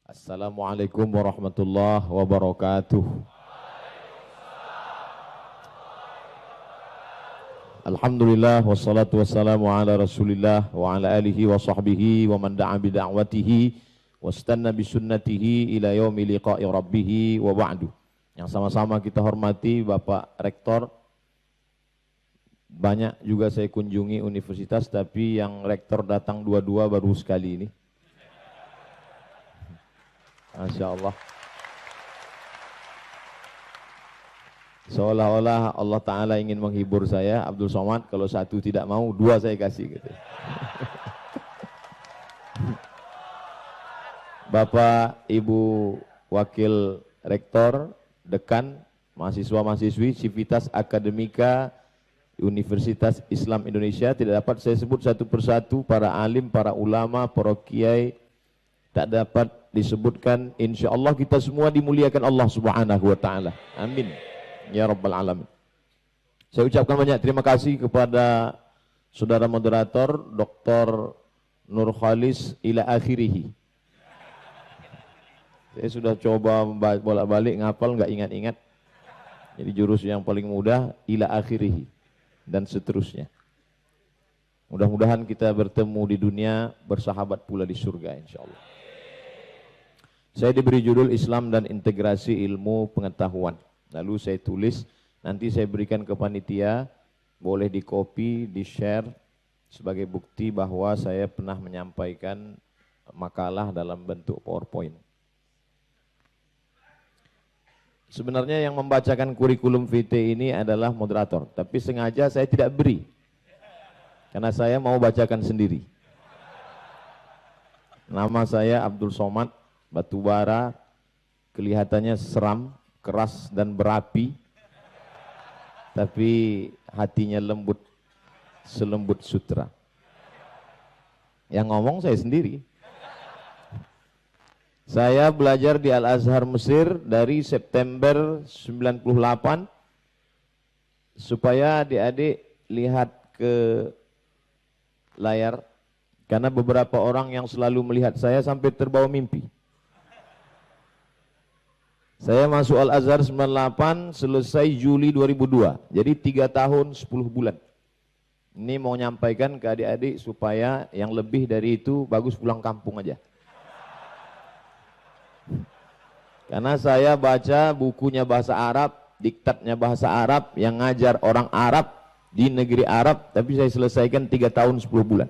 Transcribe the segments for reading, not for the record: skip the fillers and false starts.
Assalamualaikum warahmatullahi wabarakatuh. Alhamdulillah wassalatu wassalamu ala Rasulillah wa ala alihi wa sahbihi wa man da'a bi da'watihi wastanna bi sunnatihi ila yaumi liqa'i rabbih wa ba'du. Yang sama-sama kita hormati Bapak Rektor. Banyak juga saya kunjungi universitas, tapi yang rektor datang dua-dua baru sekali ini. Masya Allah. Seolah-olah Allah Ta'ala ingin menghibur saya, Abdul Somad, kalau satu tidak mau, dua saya kasih gitu. Bapak, Ibu Wakil Rektor, Dekan, mahasiswa-mahasiswi, Civitas Akademika Universitas Islam Indonesia, tidak dapat saya sebut satu persatu, para alim, para ulama, para kiai, tak dapat disebutkan. Insya Allah kita semua dimuliakan Allah Subhanahu wa Ta'ala. Amin ya Rabbal Alamin. Saya ucapkan banyak terima kasih kepada saudara moderator Dr. Nur Khalis ila akhirihi. Saya sudah coba bolak-balik ngapal, nggak ingat-ingat. Jadi jurus yang paling mudah ila akhirihi dan seterusnya. Mudah-mudahan kita bertemu di dunia, bersahabat pula di surga insya Allah. Saya diberi judul Islam dan Integrasi Ilmu Pengetahuan. Lalu saya tulis, nanti saya berikan ke panitia, boleh di copy, di share sebagai bukti bahwa saya pernah menyampaikan makalah dalam bentuk PowerPoint. Sebenarnya yang membacakan kurikulum VT ini adalah moderator, tapi sengaja saya tidak beri, karena saya mau bacakan sendiri. Nama saya Abdul Somad, batubara, kelihatannya seram, keras dan berapi, tapi hatinya lembut, selembut sutra. Yang ngomong saya sendiri. Saya belajar di Al-Azhar Mesir dari September 98, supaya adik-adik lihat ke layar, karena beberapa orang yang selalu melihat saya sampai terbawa mimpi. Saya masuk Al-Azhar 98, selesai Juli 2002. Jadi 3 tahun 10 bulan. Ini mau nyampaikan ke adik-adik supaya yang lebih dari itu bagus pulang kampung aja. Karena saya baca bukunya bahasa Arab, diktatnya bahasa Arab, yang ngajar orang Arab di negeri Arab, tapi saya selesaikan 3 tahun 10 bulan.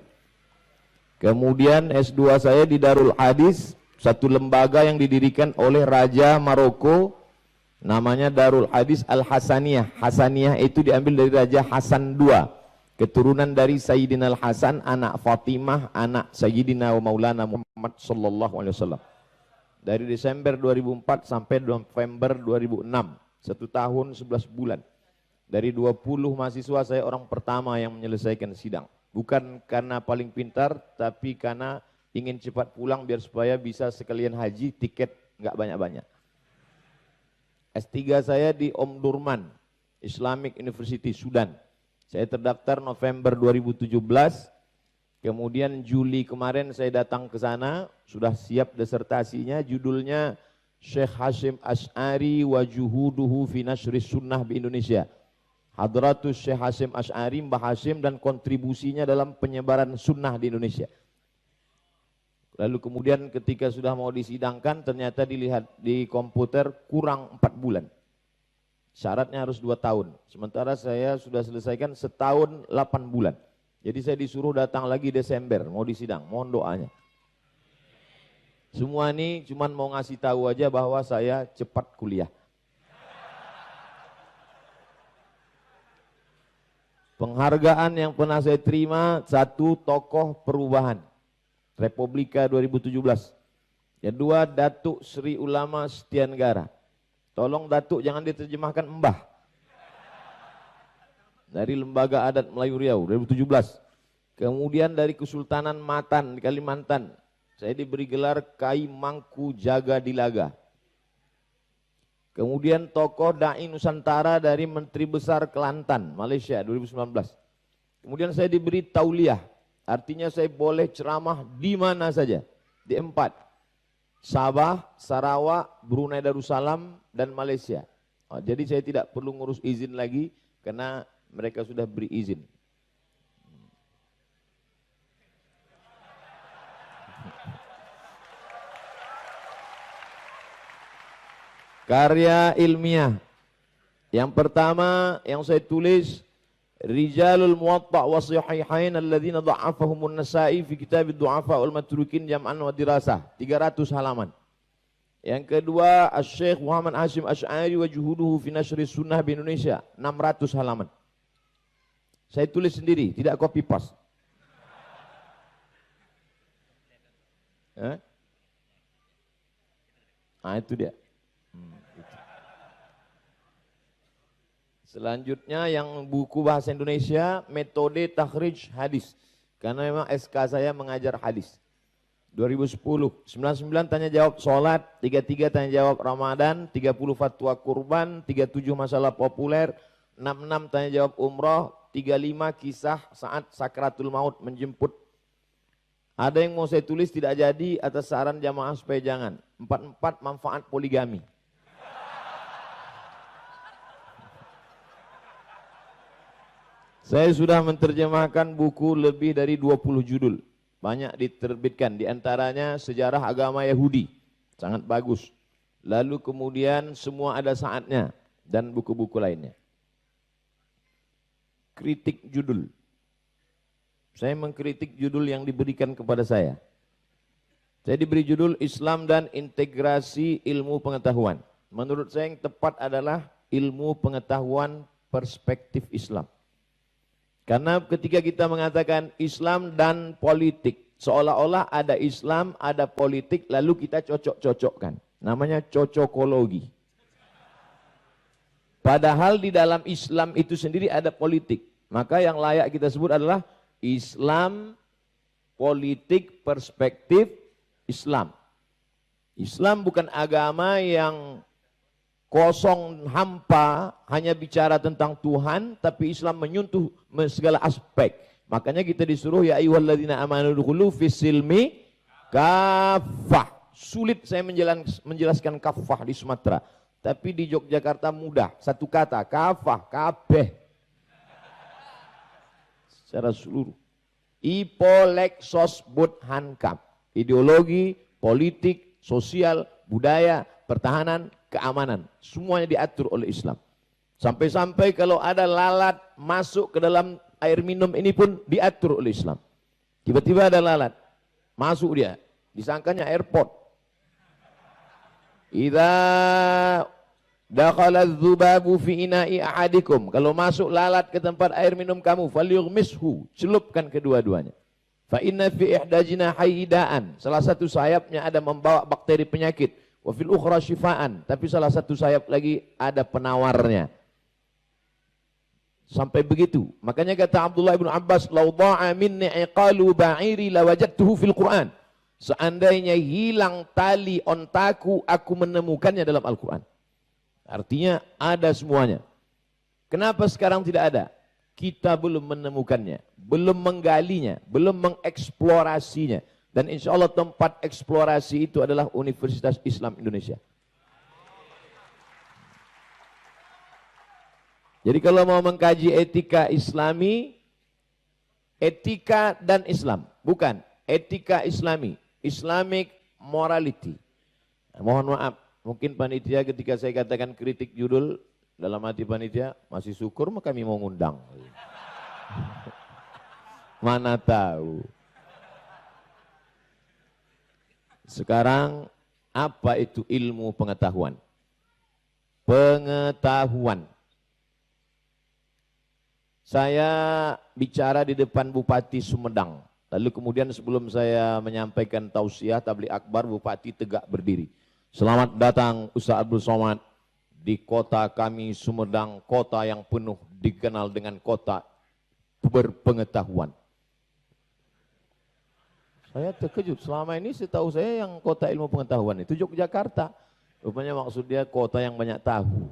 Kemudian S2 saya di Darul Hadis, satu lembaga yang didirikan oleh Raja Maroko, namanya Darul Hadis Al-Hasaniyah. Hasaniyah itu diambil dari Raja Hasan II, keturunan dari Sayyidina Al-Hasan, anak Fatimah, anak Sayyidina wa Maulana Muhammad sallallahu alaihi wasallam. Dari Desember 2004 sampai November 2006, 1 tahun 11 bulan. Dari 20 mahasiswa saya orang pertama yang menyelesaikan sidang. Bukan karena paling pintar, tapi karena ingin cepat pulang biar supaya bisa sekalian haji, tiket nggak banyak-banyak. S3 saya di Omdurman, Islamic University Sudan. Saya terdaftar November 2017, kemudian Juli kemarin saya datang ke sana, sudah siap disertasinya, judulnya Syekh Hashim Asy'ari wa Juhuduhu fi Nashris Sunnah di Indonesia. Hadratus Syekh Hashim Asy'ari, Mbah Hashim, dan kontribusinya dalam penyebaran sunnah di Indonesia. Lalu kemudian ketika sudah mau disidangkan, ternyata dilihat di komputer kurang 4 bulan. Syaratnya harus 2 tahun. Sementara saya sudah selesaikan 1 tahun 8 bulan. Jadi saya disuruh datang lagi Desember, mau disidang, mohon doanya. Semua ini cuman mau ngasih tahu aja bahwa saya cepat kuliah. Penghargaan yang pernah saya terima, 1 tokoh perubahan. Republika 2017. Kedua, Datuk Sri Ulama Setianegara. Tolong Datuk jangan diterjemahkan Mbah. Dari Lembaga Adat Melayu Riau 2017. Kemudian dari Kesultanan Matan di Kalimantan, saya diberi gelar Kai Mangku Jaga Dilaga. Kemudian tokoh Dai Nusantara dari Menteri Besar Kelantan, Malaysia 2019. Kemudian saya diberi tauliah. Artinya saya boleh ceramah di mana saja, di 4. Sabah, Sarawak, Brunei Darussalam, dan Malaysia. Jadi saya tidak perlu ngurus izin lagi karena mereka sudah beri izin. Karya ilmiah. Yang pertama yang saya tulis, Rijalul Muwatta' wa Sahihain alladzina dha'afahumun Nasa'i fi kitab ad-du'afa wal matrukin jam'an wa dirasah, 300 halaman. Yang kedua, Asy-Syaikh Muhammad Hashim Asy'ari wa juhuduhu fi nasri sunnah di Indonesia, 600 halaman. Saya tulis sendiri, tidak copy paste. Itu dia. Selanjutnya yang buku bahasa Indonesia, metode takhrij hadis. Karena memang SK saya mengajar hadis. 2010, 99 tanya jawab sholat, 33 tanya jawab Ramadan, 30 fatwa kurban, 37 masalah populer, 66 tanya jawab umroh, 35 kisah saat sakratul maut menjemput. Ada yang mau saya tulis tidak jadi atas saran jamaah supaya jangan. 44 manfaat poligami. Saya sudah menerjemahkan buku lebih dari 20 judul. Banyak diterbitkan, diantaranya Sejarah Agama Yahudi. Sangat bagus. Lalu kemudian Semua Ada Saatnya. Dan buku-buku lainnya. Kritik judul. Saya mengkritik judul yang diberikan kepada saya. Saya diberi judul Islam dan Integrasi Ilmu Pengetahuan. Menurut saya yang tepat adalah ilmu pengetahuan perspektif Islam. Karena ketika kita mengatakan Islam dan politik, seolah-olah ada Islam, ada politik, lalu kita cocok-cocokkan. Namanya cocokologi. Padahal di dalam Islam itu sendiri ada politik. Maka yang layak kita sebut adalah Islam, politik, perspektif Islam. Islam bukan agama yang kosong hampa, hanya bicara tentang Tuhan, tapi Islam menyentuh segala aspek. Makanya kita disuruh, ya ayyuhalladzina amanu dukhulu fis-silmi kaffah. Sulit saya menjelaskan kaffah di Sumatera, tapi di Yogyakarta mudah. Satu kata, kafah, kabeh. Secara seluruh. Ipolexos but hankam. Ideologi, politik, sosial, budaya, pertahanan, keamanan. Semuanya diatur oleh Islam. Sampai-sampai kalau ada lalat masuk ke dalam air minum ini pun diatur oleh Islam. Tiba-tiba ada lalat. Masuk dia. Disangkanya airport. Idza dakhala adz-dzubabu fi ina'i ahadikum. Kalau masuk lalat ke tempat air minum kamu, falyughmishu. Celupkan kedua-duanya. Fa inna fi ihda jinahi da'an. Salah satu sayapnya ada membawa bakteri penyakit. Wa fil ukhra syifaan. Tapi salah satu sayap lagi ada penawarnya. Sampai begitu. Makanya kata Abdullah bin Abbas, "Lau dha'a minni iqalu ba'iri lawajadtuhu fil Qur'an." Seandainya hilang tali ontaku, aku menemukannya dalam Al-Quran. Artinya ada semuanya. Kenapa sekarang tidak ada? Kita belum menemukannya, belum menggalinya, belum mengeksplorasinya. Dan insya Allah tempat eksplorasi itu adalah Universitas Islam Indonesia. Jadi kalau mau mengkaji etika Islami, etika dan Islam, bukan etika Islami, Islamic morality. Mohon maaf, mungkin panitia ketika saya katakan kritik judul, dalam hati panitia masih syukur maka kami mau ngundang. Mana tahu. Sekarang apa itu ilmu pengetahuan? Pengetahuan. Saya bicara di depan Bupati Sumedang. Lalu kemudian sebelum saya menyampaikan tausiah tabligh akbar, Bupati tegak berdiri. Selamat datang Ustaz Abdul Somad di kota kami Sumedang, kota yang penuh dikenal dengan kota berpengetahuan. Saya terkejut, selama ini setahu saya yang kota ilmu pengetahuan itu Yogyakarta. Rupanya maksud dia kota yang banyak tahu.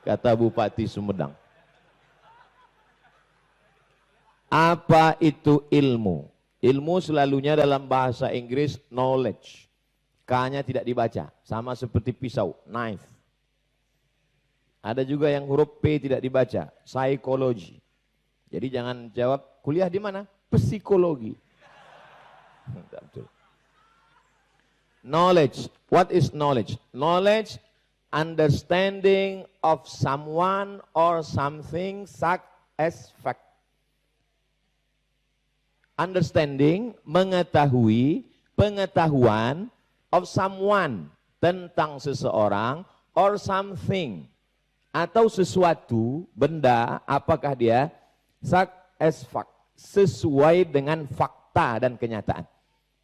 Kata Bupati Sumedang. Apa itu ilmu? Ilmu selalunya dalam bahasa Inggris knowledge. K-nya tidak dibaca, sama seperti pisau, knife. Ada juga yang huruf P tidak dibaca, psychology. Jadi jangan jawab kuliah di mana? Psikologi. Betul. Knowledge. What is knowledge? Knowledge, understanding of someone or something such as fact. Understanding, mengetahui, pengetahuan of someone, tentang seseorang, or something, atau sesuatu, benda, apakah dia, such as fact, sesuai dengan fakta dan kenyataan.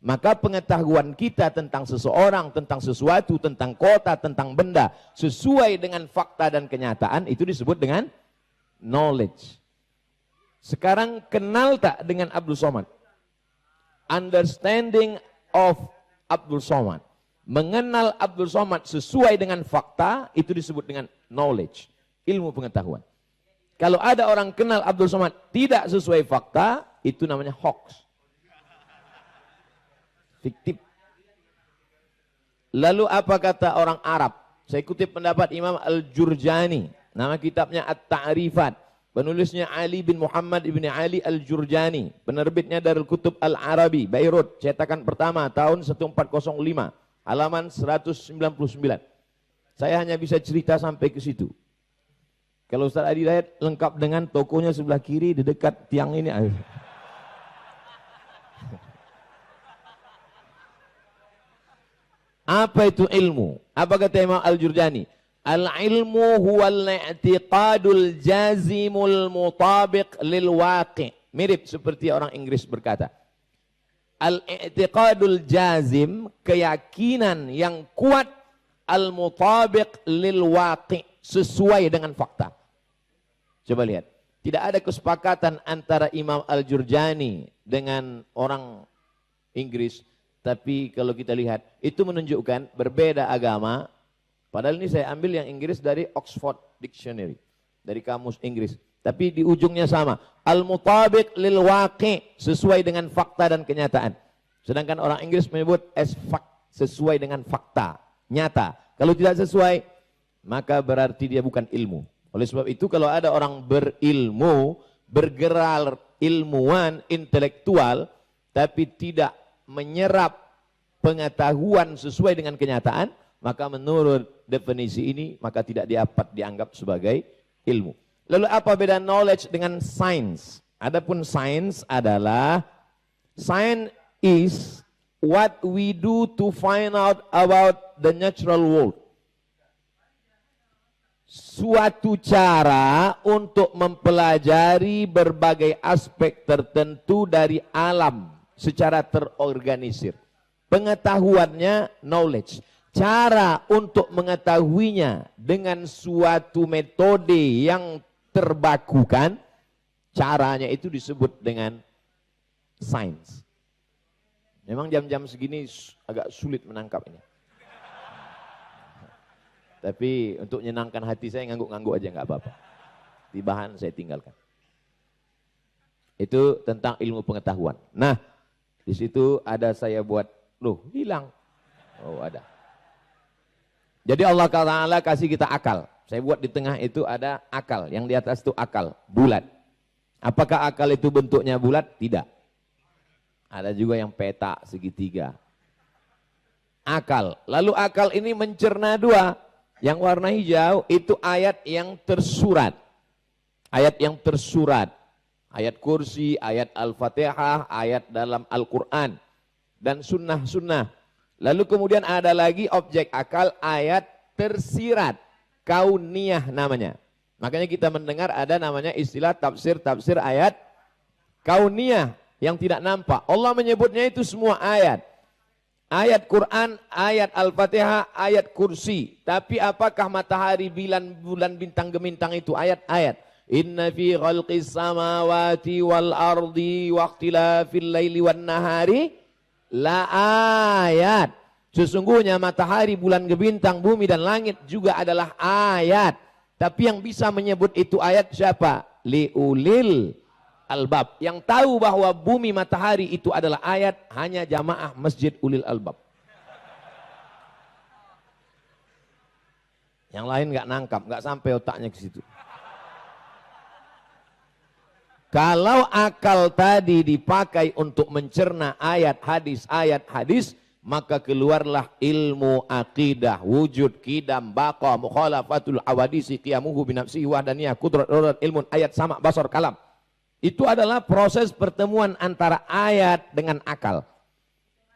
Maka pengetahuan kita tentang seseorang, tentang sesuatu, tentang kota, tentang benda, sesuai dengan fakta dan kenyataan, itu disebut dengan knowledge. Sekarang kenal tak dengan Abdul Somad? Understanding of Abdul Somad. Mengenal Abdul Somad sesuai dengan fakta, itu disebut dengan knowledge, ilmu pengetahuan. Kalau ada orang kenal Abdul Somad tidak sesuai fakta, itu namanya hoax. Fiktif. Lalu apa kata orang Arab? Saya kutip pendapat Imam Al-Jurjani. Nama kitabnya At-Ta'rifat. Penulisnya Ali bin Muhammad ibn Ali Al-Jurjani. Penerbitnya Darul Kutub Al-Arabi, Beirut. Cetakan pertama tahun 1405. Halaman 199. Saya hanya bisa cerita sampai ke situ. Kalau Ustaz Adi Dayat lengkap dengan tokonya sebelah kiri di dekat tiang ini. Apa itu ilmu? Apa kata Imam Al-Jurjani? Al-ilmu huwal i'tiqadul jazimul mutabiq lil waqi'. Mirip seperti orang Inggris berkata. Al-i'tiqadul jazim, keyakinan yang kuat, al-mutabiq lil waqi', sesuai dengan fakta. Coba lihat. Tidak ada kesepakatan antara Imam Al-Jurjani dengan orang Inggris. Tapi kalau kita lihat, itu menunjukkan berbeda agama. Padahal ini saya ambil yang Inggris dari Oxford Dictionary, dari kamus Inggris. Tapi di ujungnya sama. Al-mutabiq lil waqi', sesuai dengan fakta dan kenyataan. Sedangkan orang Inggris menyebut as fact, sesuai dengan fakta, nyata. Kalau tidak sesuai, maka berarti dia bukan ilmu. Oleh sebab itu kalau ada orang berilmu, bergerak ilmuwan, intelektual, tapi tidak menyerap pengetahuan sesuai dengan kenyataan, maka menurut definisi ini, maka tidak dapat dianggap sebagai ilmu. Lalu apa beda knowledge dengan science? Adapun science adalah, science is what we do to find out about the natural world. Suatu cara untuk mempelajari berbagai aspek tertentu dari alam secara terorganisir. Pengetahuannya knowledge. Cara untuk mengetahuinya dengan suatu metode yang terbakukan, caranya itu disebut dengan sains. Memang jam-jam segini agak sulit menangkap ini. Tapi untuk menyenangkan hati saya ngangguk-ngangguk aja nggak apa-apa. Di bahan saya tinggalkan. Itu tentang ilmu pengetahuan. Nah, di situ ada saya buat, loh hilang. Oh ada. Jadi Allah Ta'ala kasih kita akal. Saya buat di tengah itu ada akal. Yang di atas itu akal, bulat. Apakah akal itu bentuknya bulat? Tidak. Ada juga yang peta, segitiga. Akal. Lalu akal ini mencerna dua. Yang warna hijau itu ayat yang tersurat. Ayat yang tersurat. Ayat kursi, ayat Al-Fatihah, ayat dalam Al-Quran. Dan sunnah-sunnah. Lalu kemudian ada lagi objek akal, ayat tersirat, kauniyah namanya. Makanya kita mendengar ada namanya istilah tafsir ayat kauniyah yang tidak nampak. Allah menyebutnya itu semua ayat. Ayat Quran, ayat Al-Fatihah, ayat kursi. Tapi apakah matahari, bulan, bintang, gemintang itu ayat-ayat? Inna fi khalqis samawati wal ardi wa ikhtilafil laili wan nahari la ayat. Sesungguhnya matahari, bulan, bintang, bumi dan langit juga adalah ayat. Tapi yang bisa menyebut itu ayat siapa? Liulil albab. Yang tahu bahwa bumi matahari itu adalah ayat hanya jamaah Masjid Ulil Albab. Yang lain nggak nangkap, nggak sampai otaknya ke situ. Kalau akal tadi dipakai untuk mencerna ayat hadis, maka keluarlah ilmu akidah, wujud, kidam, baqa, mukhalafatul awadisi, qiyamuhu binafsihi wahdaniyah, kudrat, ilmun, ayat, sama, basar, kalam. Itu adalah proses pertemuan antara ayat dengan akal.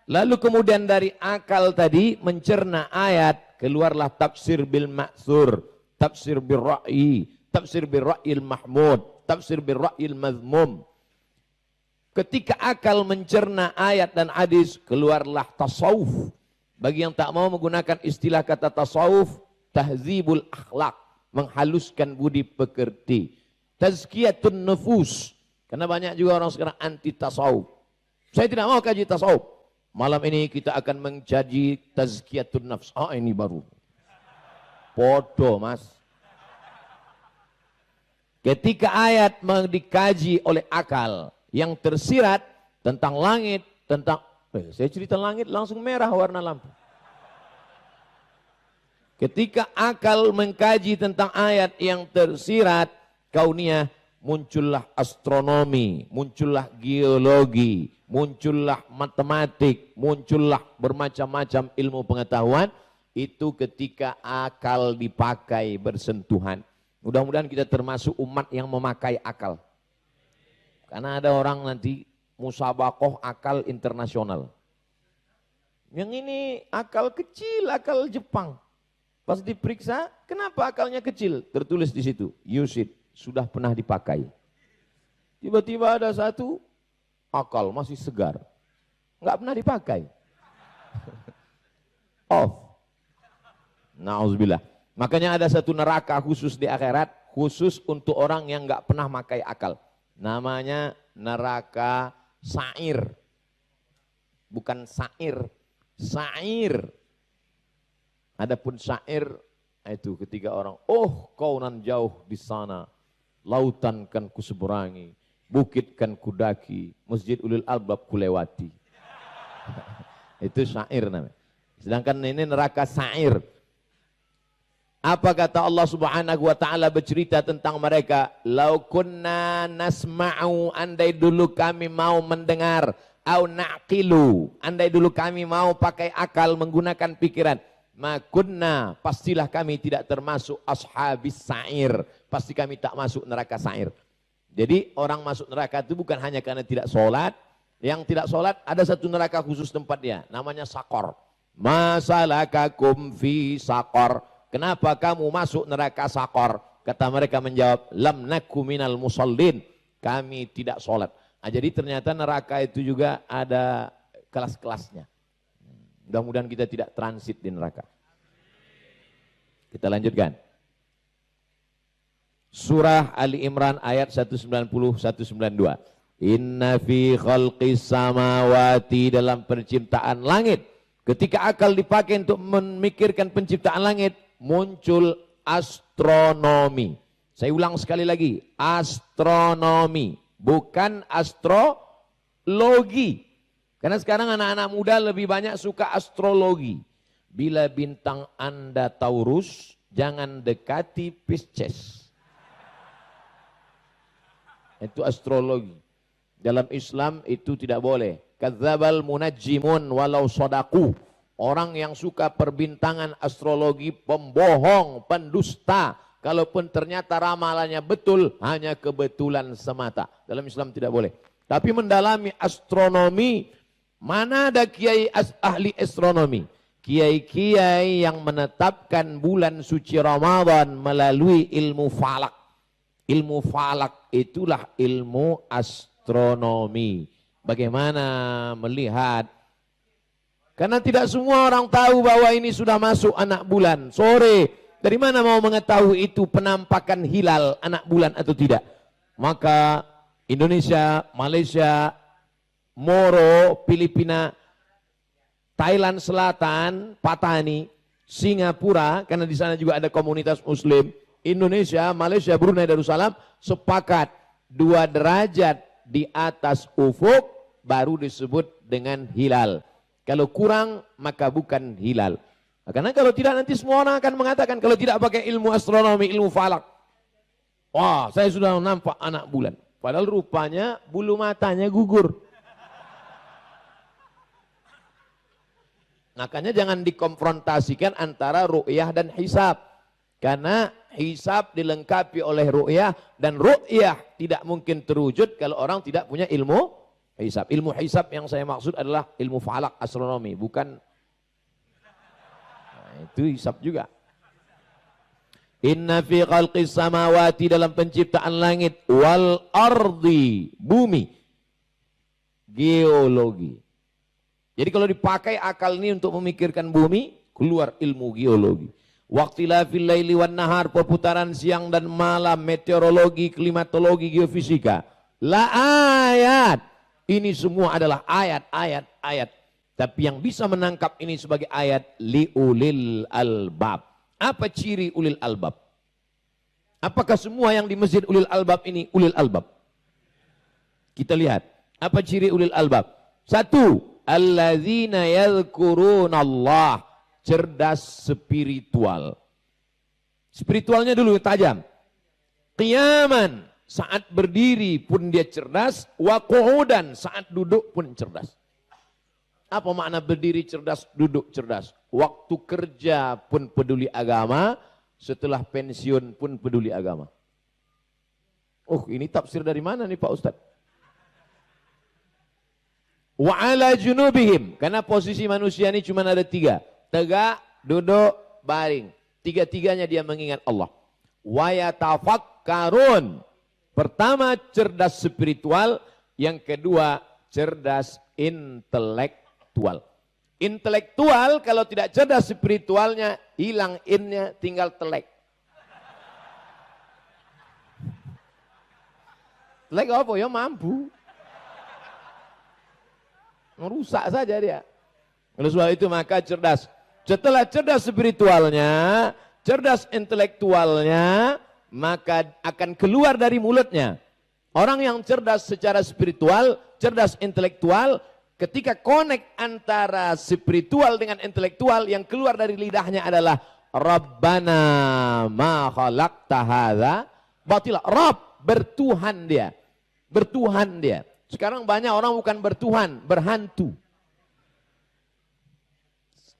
Lalu kemudian dari akal tadi mencerna ayat, keluarlah tafsir bil ma'thur, tafsir bil ra'yi, tafsir bil ra'yil mahmud, tafsir bil ra'yil mazmum. Ketika akal mencerna ayat dan hadis, keluarlah tasawuf. Bagi yang tak mau menggunakan istilah kata tasawuf, tahzibul akhlak, menghaluskan budi pekerti. Tazkiyatun nufus, karena banyak juga orang sekarang anti tasawuf. Saya tidak mau kaji tasawuf. Malam ini kita akan mencaji tazkiyatun nafs. Ah, ini baru. Podo, Mas. Ketika ayat dikaji oleh akal, yang tersirat tentang langit, tentang saya cerita langit langsung merah warna lampu. Ketika akal mengkaji tentang ayat yang tersirat kauniyah, muncullah astronomi, muncullah geologi, muncullah matematik, muncullah bermacam-macam ilmu pengetahuan. Itu ketika akal dipakai bersentuhan. Mudah-mudahan kita termasuk umat yang memakai akal. Karena ada orang nanti musabakoh akal internasional. Yang ini akal kecil, akal Jepang. Pas diperiksa, kenapa akalnya kecil? Tertulis di situ, Yusid, sudah pernah dipakai. Tiba-tiba ada satu, akal masih segar. Nggak pernah dipakai. Off. Nauzubillah. Makanya ada satu neraka khusus di akhirat, khusus untuk orang yang nggak pernah pakai akal. Namanya neraka sa'ir. Bukan sa'ir, sa'ir. Adapun sa'ir itu ketika orang, oh kau nan jauh di sana, lautan kan kuseberangi, bukit kan kudaki, Masjid Ulil Albab kulewati. Itu sa'ir namanya. Sedangkan ini neraka sa'ir. Apa kata Allah Subhanahu wa taala bercerita tentang mereka? Lau kunna nasma'u, andai dulu kami mau mendengar, au naqilu, andai dulu kami mau pakai akal menggunakan pikiran, makunna, pastilah kami tidak termasuk ashabis sa'ir, pasti kami tak masuk neraka sa'ir. Jadi orang masuk neraka itu bukan hanya karena tidak sholat, yang tidak sholat ada satu neraka khusus tempat dia, namanya sakor. Masalakakum fi sakor. Kenapa kamu masuk neraka sakor? Kata mereka menjawab, lam naku minal musallin, kami tidak sholat. Nah, jadi ternyata neraka itu juga ada kelas-kelasnya. Mudah-mudahan kita tidak transit di neraka. Kita lanjutkan. Surah Ali Imran ayat 190-192. Inna fi khalqis samawati, dalam penciptaan langit. Ketika akal dipakai untuk memikirkan penciptaan langit, muncul astronomi. Saya ulang sekali lagi, astronomi, bukan astrologi. Karena sekarang anak-anak muda lebih banyak suka astrologi. Bila bintang Anda Taurus, jangan dekati Pisces. Itu astrologi. Dalam Islam itu tidak boleh. Kadzdzabal munajjimun walau shadaku. Orang yang suka perbintangan astrologi, pembohong, pendusta. Kalaupun ternyata ramalannya betul, hanya kebetulan semata. Dalam Islam tidak boleh. Tapi mendalami astronomi, mana ada kiai ahli astronomi? Kiai-kiai yang menetapkan bulan suci Ramadan melalui ilmu falak. Ilmu falak itulah ilmu astronomi. Bagaimana melihat? Karena tidak semua orang tahu bahwa ini sudah masuk anak bulan. Sore, dari mana mau mengetahui itu penampakan hilal anak bulan atau tidak? Maka Indonesia, Malaysia, Moro, Filipina, Thailand Selatan, Patani, Singapura, karena di sana juga ada komunitas Muslim, Indonesia, Malaysia, Brunei Darussalam sepakat 2 derajat di atas ufuk baru disebut dengan hilal. Kalau kurang maka bukan hilal. Karena kalau tidak nanti semua orang akan mengatakan kalau tidak pakai ilmu astronomi, ilmu falak. Wah, saya sudah nampak anak bulan. Padahal rupanya bulu matanya gugur. Makanya jangan dikonfrontasikan antara ru'yah dan hisab. Karena hisab dilengkapi oleh ru'yah dan ru'yah tidak mungkin terwujud kalau orang tidak punya ilmu hisab. Ilmu hisab yang saya maksud adalah ilmu falak astronomi, bukan itu hisab juga. Inna fi khalqis samawati, dalam penciptaan langit, wal ardi, bumi, geologi. Jadi kalau dipakai akal ini untuk memikirkan bumi, keluar ilmu geologi. Waqtilafil laili wan nahar, perputaran siang dan malam, meteorologi, klimatologi, geofisika. La ayat. Ini semua adalah ayat. Tapi yang bisa menangkap ini sebagai ayat liulil albab. Apa ciri ulil albab? Apakah semua yang di masjid ulil albab ini ulil albab? Kita lihat. Apa ciri ulil albab? 1. Alladzina yadhkurunallah. Cerdas spiritual. Spiritualnya dulu tajam. Qiyaman. Saat berdiri pun dia cerdas. Wa qu'udan. Saat duduk pun cerdas. Apa makna berdiri cerdas, duduk cerdas? Waktu kerja pun peduli agama, setelah pensiun pun peduli agama. Oh, ini tafsir dari mana nih Pak Ustadz? Wa ala junubihim, karena posisi manusia ini cuma ada 3. Tegak, duduk, baring. 3-tiganya dia mengingat Allah. Wa yatafakkarun. Pertama cerdas spiritual, yang kedua cerdas intelektual. Intelektual kalau tidak cerdas spiritualnya, hilang innya, tinggal telek. Telek apa ya, mampu. Merusak saja dia. Oleh sebab itu maka cerdas. Setelah cerdas spiritualnya, cerdas intelektualnya, maka akan keluar dari mulutnya. Orang yang cerdas secara spiritual, cerdas intelektual, ketika connect antara spiritual dengan intelektual, yang keluar dari lidahnya adalah Rabbana ma khalaqta hadza batila. Rabb, bertuhan dia. Bertuhan dia. Sekarang banyak orang bukan bertuhan, berhantu.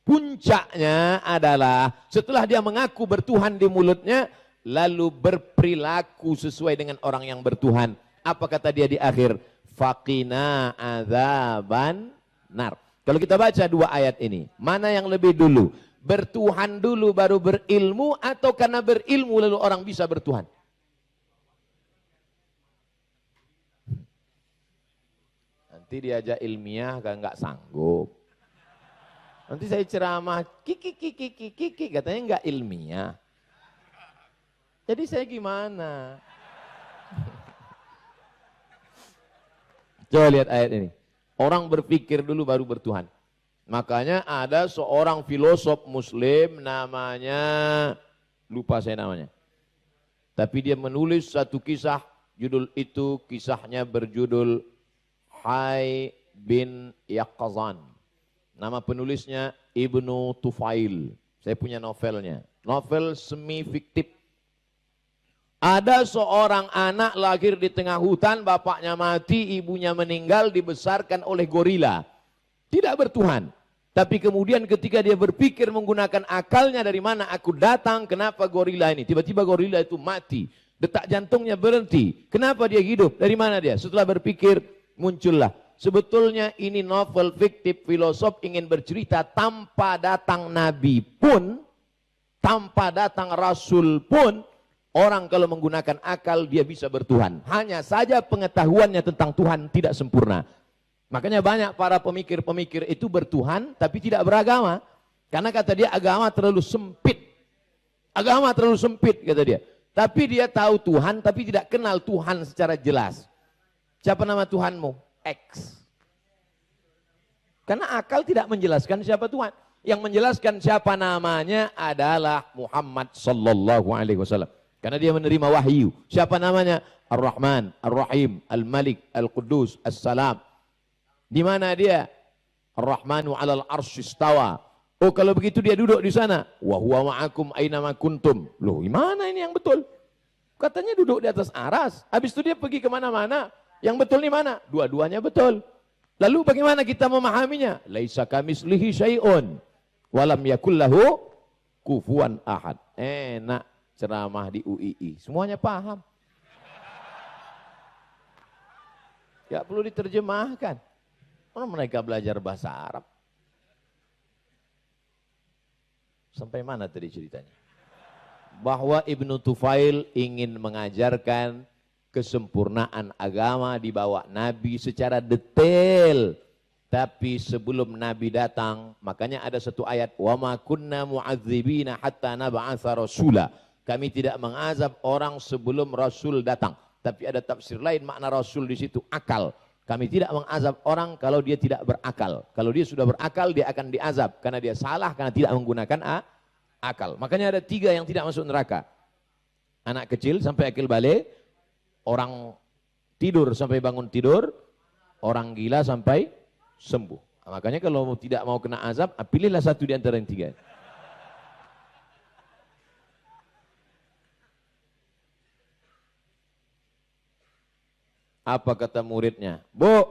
Puncaknya adalah setelah dia mengaku bertuhan di mulutnya, lalu berperilaku sesuai dengan orang yang bertuhan. Apa kata dia di akhir? Faqina adzaban nar. Kalau kita baca 2 ayat ini, mana yang lebih dulu? Bertuhan dulu baru berilmu, atau karena berilmu lalu orang bisa bertuhan? Nanti diajak ilmiah kan nggak sanggup. Nanti saya ceramah kiki katanya nggak ilmiah. Jadi saya gimana? Coba lihat ayat ini. Orang berpikir dulu baru bertuhan. Makanya ada seorang filosof muslim namanya, lupa saya namanya. Tapi dia menulis satu kisah, judul itu kisahnya berjudul Hai bin Yaqzan. Nama penulisnya Ibnu Tufail. Saya punya novelnya. Novel semi fiktif. Ada seorang anak lahir di tengah hutan, bapaknya mati, ibunya meninggal, dibesarkan oleh gorila. Tidak bertuhan. Tapi kemudian ketika dia berpikir menggunakan akalnya, dari mana aku datang, kenapa gorila ini? Tiba-tiba gorila itu mati. Detak jantungnya berhenti. Kenapa dia hidup? Dari mana dia? Setelah berpikir, muncullah. Sebetulnya ini novel fiktif, filosof ingin bercerita tanpa datang nabi pun, tanpa datang rasul pun, orang kalau menggunakan akal dia bisa bertuhan. Hanya saja pengetahuannya tentang Tuhan tidak sempurna. Makanya banyak para pemikir-pemikir itu bertuhan tapi tidak beragama. Karena kata dia agama terlalu sempit. Agama terlalu sempit kata dia. Tapi dia tahu Tuhan tapi tidak kenal Tuhan secara jelas. Siapa nama Tuhanmu? X. Karena akal tidak menjelaskan siapa Tuhan. Yang menjelaskan siapa namanya adalah Muhammad sallallahu alaihi wasallam. Karena dia menerima wahyu. Siapa namanya? Ar-Rahman, Ar-Rahim, Al-Malik, Al-Quddus, As-Salam. Di mana dia? Ar-Rahmanu 'alal 'arsy istawa. Oh, kalau begitu dia duduk di sana. Wa huwa ma'akum aina ma kuntum. Loh, gimana ini yang betul? Katanya duduk di atas aras. Habis itu dia pergi kemana-mana. Yang betul di mana? Dua-duanya betul. Lalu bagaimana kita memahaminya? Laisa kamislihi syai'un walam yakul lahu kufuwan ahad. Enak ceramah di UII. Semuanya paham. Ya perlu diterjemahkan. Orang mereka belajar bahasa Arab. Sampai mana tadi ceritanya? Bahwa Ibnu Tufail ingin mengajarkan kesempurnaan agama dibawa Nabi secara detail. Tapi sebelum Nabi datang, makanya ada satu ayat, wa ma kunna mu'adzibina hatta nab'atsa rasula. Kami tidak mengazab orang sebelum Rasul datang. Tapi ada tafsir lain makna Rasul di situ, akal. Kami tidak mengazab orang kalau dia tidak berakal. Kalau dia sudah berakal, dia akan diazab karena dia salah, karena tidak menggunakan akal. Makanya ada 3 yang tidak masuk neraka. Anak kecil sampai akil balik, orang tidur sampai bangun tidur, orang gila sampai sembuh. Makanya kalau tidak mau kena azab, pilihlah satu di antara yang 3. Apa kata muridnya? Bu,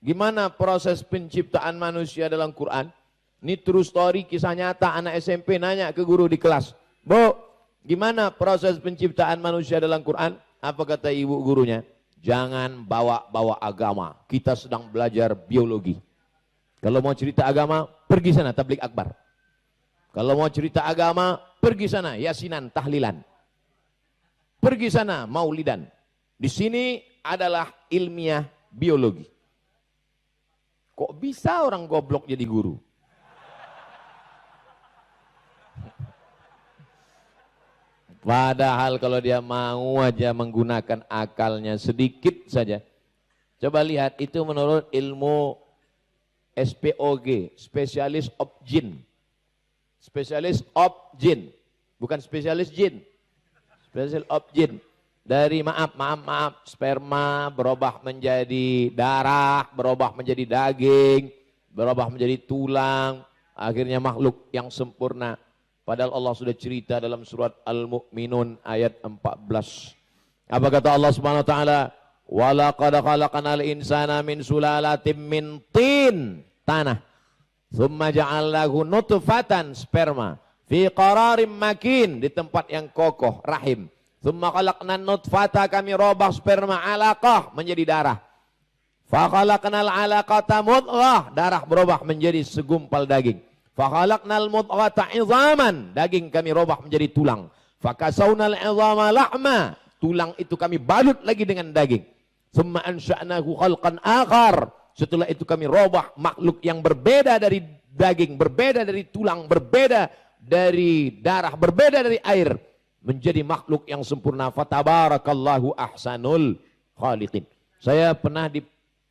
gimana proses penciptaan manusia dalam Quran? Ini true story, kisah nyata. Anak SMP nanya ke guru di kelas. Bu, gimana proses penciptaan manusia dalam Quran? Apa kata ibu gurunya? Jangan bawa-bawa agama. Kita sedang belajar biologi. Kalau mau cerita agama, pergi sana tablik akbar. Kalau mau cerita agama, pergi sana yasinan, tahlilan. Pergi sana maulidan. Di sini adalah ilmiah biologi. Kok bisa orang goblok jadi guru? Padahal kalau dia mau aja menggunakan akalnya sedikit saja. Coba lihat, itu menurut ilmu SPOG, spesialis of jin. Spesialis of jin, bukan spesialis jin. Spesialis of jin. Dari maaf, sperma berubah menjadi darah, berubah menjadi daging, berubah menjadi tulang, akhirnya makhluk yang sempurna. Padahal Allah sudah cerita dalam surat Al-Mu'minun ayat 14. Apa kata Allah Subhanahu wa taala? Wa laqad khalaqnal insana min sulalatin min tin, tanah. Tsumma ja'alnahu nutfatan, sperma, fi qararin makin, di tempat yang kokoh, rahim. Tsumma khalaqnan nutfata, kami robah sperma alaqah menjadi darah. Fa khalaqnal alaqata mudghah, darah berubah menjadi segumpal daging. Fakhalaqnal mudghata 'idhaman, daging kami robah menjadi tulang. Fakasawnal 'idhama lahma, tulang itu kami balut lagi dengan daging. Tsumma ansha'nahu khalqan akhar, setelah itu kami robah makhluk yang berbeda dari daging, berbeda dari tulang, berbeda dari darah, berbeda dari air, menjadi makhluk yang sempurna. Fatabarakallahu ahsanul khaliqin. Saya pernah di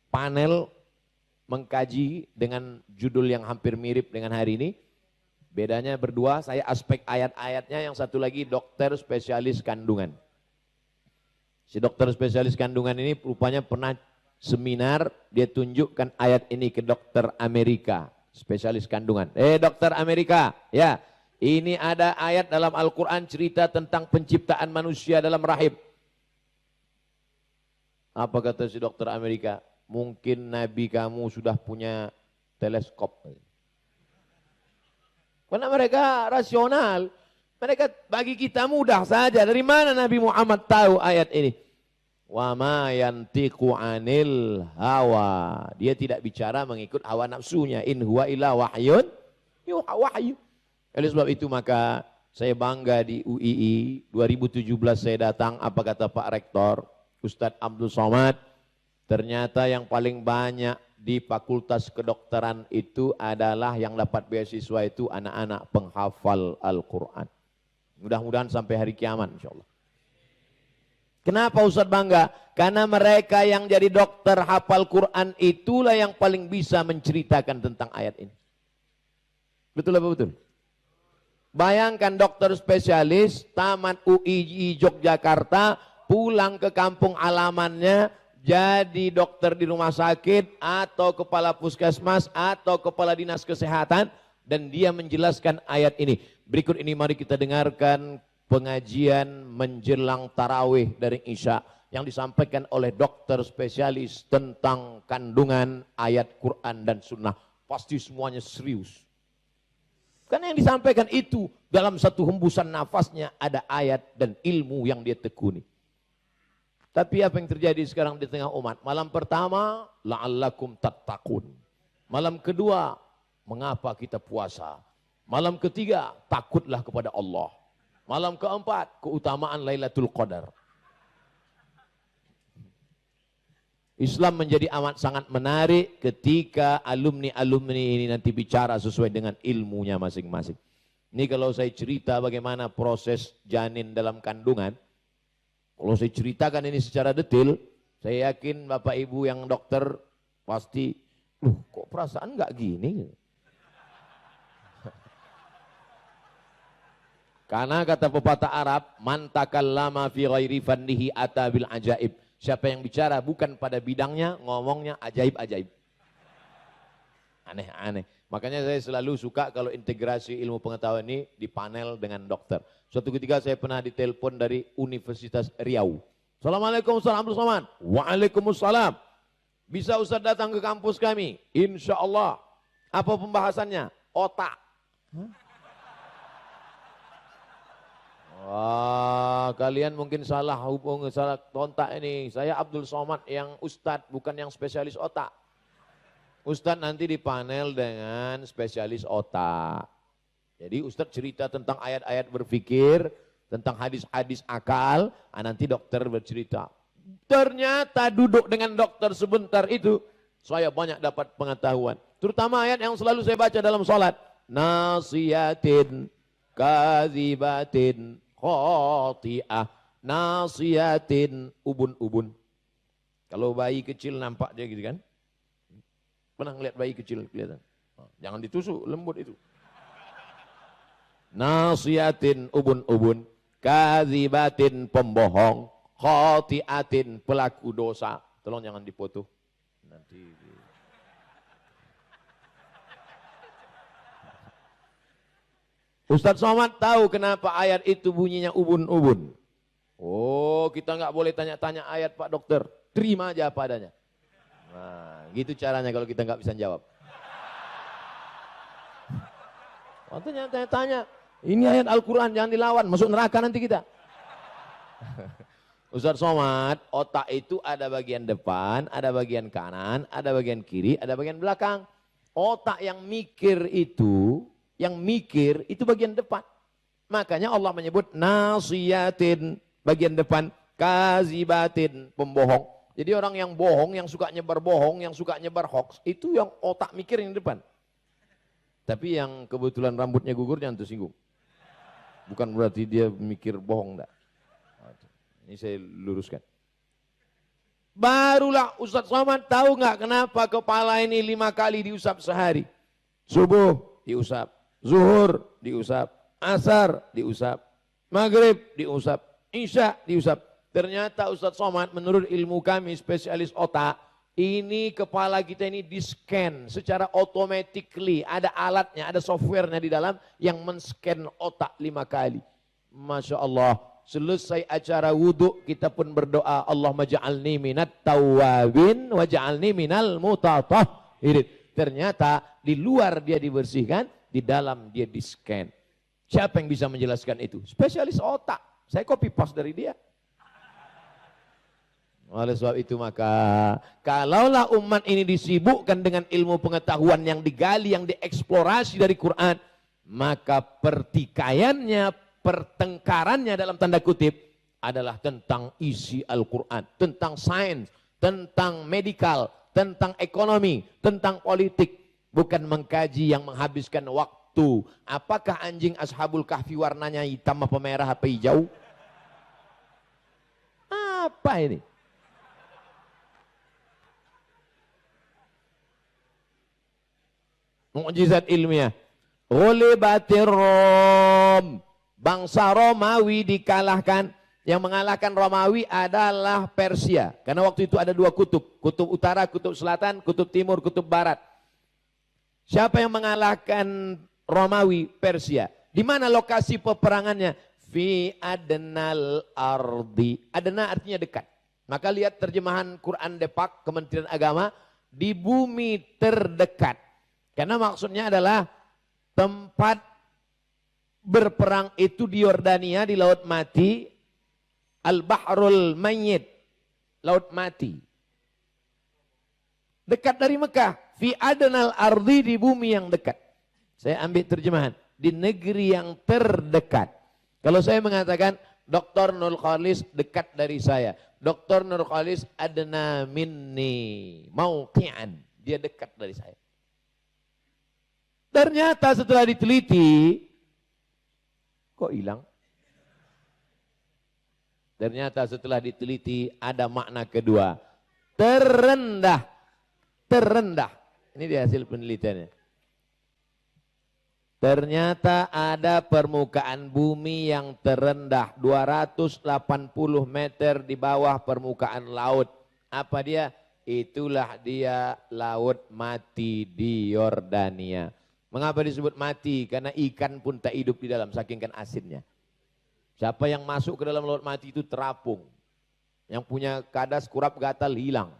panel mengkaji dengan judul yang hampir mirip dengan hari ini. Bedanya berdua, saya aspek ayat-ayatnya, yang satu lagi dokter spesialis kandungan. Si dokter spesialis kandungan ini rupanya pernah seminar, dia tunjukkan ayat ini ke dokter Amerika, spesialis kandungan. Dokter Amerika, ya, ini ada ayat dalam Al-Quran cerita tentang penciptaan manusia dalam rahim. Apa kata si dokter Amerika? Mungkin Nabi kamu sudah punya teleskop. Karena mereka rasional. Mereka bagi kita mudah saja. Dari mana Nabi Muhammad tahu ayat ini? Wa ma yantiqu 'anil hawa. Dia tidak bicara mengikut hawa nafsunya. In huwa illa wahyun yuha wahyu. Oleh sebab itu maka saya bangga di UII 2017 saya datang, apa kata Pak Rektor Ustadz Abdul Somad? Ternyata yang paling banyak di Fakultas Kedokteran itu adalah yang dapat beasiswa itu anak-anak penghafal Al-Quran. Mudah-mudahan sampai hari kiamat insyaAllah. Kenapa Ustaz bangga? Karena mereka yang jadi dokter hafal Quran itulah yang paling bisa menceritakan tentang ayat ini. Betul apa betul? Bayangkan dokter spesialis tamat UII Yogyakarta, pulang ke kampung halamannya, jadi dokter di rumah sakit, atau kepala puskesmas, atau kepala dinas kesehatan, dan dia menjelaskan ayat ini. Berikut ini mari kita dengarkan pengajian menjelang tarawih dari Isya yang disampaikan oleh dokter spesialis tentang kandungan ayat Quran dan Sunnah. Pasti semuanya serius. Karena yang disampaikan itu dalam satu hembusan nafasnya ada ayat dan ilmu yang dia tekuni. Tapi apa yang terjadi sekarang di tengah umat? Malam pertama, la'allakum tattaqun. Malam kedua, mengapa kita puasa? Malam ketiga, takutlah kepada Allah. Malam keempat, keutamaan Lailatul Qadar. Islam menjadi amat sangat menarik ketika alumni-alumni ini nanti bicara sesuai dengan ilmunya masing-masing. Ini kalau saya cerita bagaimana proses janin dalam kandungan, kalau saya ceritakan ini secara detail, saya yakin Bapak Ibu yang dokter pasti, kok perasaan nggak gini? Karena kata pepatah Arab, man takallama fi ghairi fannihi ata bil ajaib. Siapa yang bicara bukan pada bidangnya, ngomongnya ajaib-ajaib. Aneh-aneh. Makanya saya selalu suka kalau integrasi ilmu pengetahuan ini di panel dengan dokter. Suatu ketika saya pernah ditelepon dari Universitas Riau. Assalamualaikum Ustaz Abdul Somad. Waalaikumsalam. Bisa Ustaz datang ke kampus kami? Insya Allah. Apa pembahasannya? Otak. Wah, kalian mungkin salah hubung, salah kontak ini. Saya Abdul Somad yang Ustadz, bukan yang spesialis otak. Ustadz nanti dipanel dengan spesialis otak. Jadi Ustadz cerita tentang ayat-ayat berpikir, tentang hadis-hadis akal, nanti dokter bercerita. Ternyata duduk dengan dokter sebentar itu, saya banyak dapat pengetahuan. Terutama ayat yang selalu saya baca dalam sholat. Nasiyatin, kazibatin, khati'ah, nasiyatin, ubun-ubun. Kalau bayi kecil nampak dia gitu kan. Pernah ngeliat bayi kecil kelihatan. Jangan ditusuk, lembut itu. Nasiyatin, ubun-ubun, kazibatin, pembohong, khati'atin, pelaku dosa. Tolong jangan dipoto. Nanti Ustadz Somad tahu kenapa ayat itu bunyinya ubun-ubun. Oh, kita nggak boleh tanya-tanya ayat Pak Dokter. Terima aja apa adanya. Nah, gitu caranya kalau kita nggak bisa jawab. Waktunya tanya-tanya. Ini ayat Al-Quran, jangan dilawan. Masuk neraka nanti kita. Ustadz Somad, otak itu ada bagian depan, ada bagian kanan, ada bagian kiri, ada bagian belakang. Otak yang mikir itu bagian depan. Makanya Allah menyebut nasiyatin, bagian depan, kazibatin, pembohong. Jadi orang yang bohong, yang suka nyebar bohong, yang suka nyebar hoax, itu yang otak mikir yang depan. Tapi yang kebetulan rambutnya gugur jangan tersinggung. Bukan berarti dia mikir bohong, enggak. Ini saya luruskan. Barulah Ustadz Somad tahu nggak kenapa kepala ini 5 kali diusap sehari. Subuh diusap, zuhur diusap, asar diusap, maghrib diusap, isya diusap. Ternyata Ustadz Somad menurut ilmu kami spesialis otak, ini kepala kita ini di-scan secara automatically. Ada alatnya, ada softwarenya di dalam yang men-scan otak 5 kali. Masya Allah, selesai acara wudhu kita pun berdoa, Allahumma ja'alni minat tawabin wa ja'alni minal mutatahhirin. Ternyata di luar dia dibersihkan, di dalam dia di-scan. Siapa yang bisa menjelaskan itu? Spesialis otak. Saya copy paste dari dia. Oleh sebab itu maka, kalaulah umat ini disibukkan dengan ilmu pengetahuan yang digali, yang dieksplorasi dari Quran, maka pertikaiannya, pertengkarannya dalam tanda kutip adalah tentang isi Al-Quran, tentang sains, tentang medikal, tentang ekonomi, tentang politik. Bukan mengkaji yang menghabiskan waktu. Apakah anjing Ashabul Kahfi warnanya hitam apa merah apa hijau? Apa ini? Mukjizat ilmiah. Ghulibatir Rom. Bangsa Romawi dikalahkan. Yang mengalahkan Romawi adalah Persia. Karena waktu itu ada dua kutub. Kutub utara, kutub selatan, kutub timur, kutub barat. Siapa yang mengalahkan Romawi? Persia. Di mana lokasi peperangannya? Fi adnal ardi. Adna artinya dekat. Maka lihat terjemahan Quran Depak, Kementerian Agama. Di bumi terdekat. Karena maksudnya adalah tempat berperang itu di Yordania, di Laut Mati. Al-Bahrul Mayyit, Laut Mati. Dekat dari Mekah. Fi adnal ardi, di bumi yang dekat. Saya ambil terjemahan. Di negeri yang terdekat. Kalau saya mengatakan, Dr. Nur Khalis dekat dari saya. Dr. Nur Khalis adna minni mauqi'an. Dia dekat dari saya. Ternyata setelah diteliti, kok hilang? Ternyata setelah diteliti ada makna kedua. Terendah. Terendah. Ini dia hasil penelitiannya. Ternyata ada permukaan bumi yang terendah. 280 meter di bawah permukaan laut. Apa dia? Itulah dia Laut Mati di Yordania. Mengapa disebut mati? Karena ikan pun tak hidup di dalam, saking kan asinnya. Siapa yang masuk ke dalam Laut Mati itu terapung. Yang punya kadas kurap gatal hilang.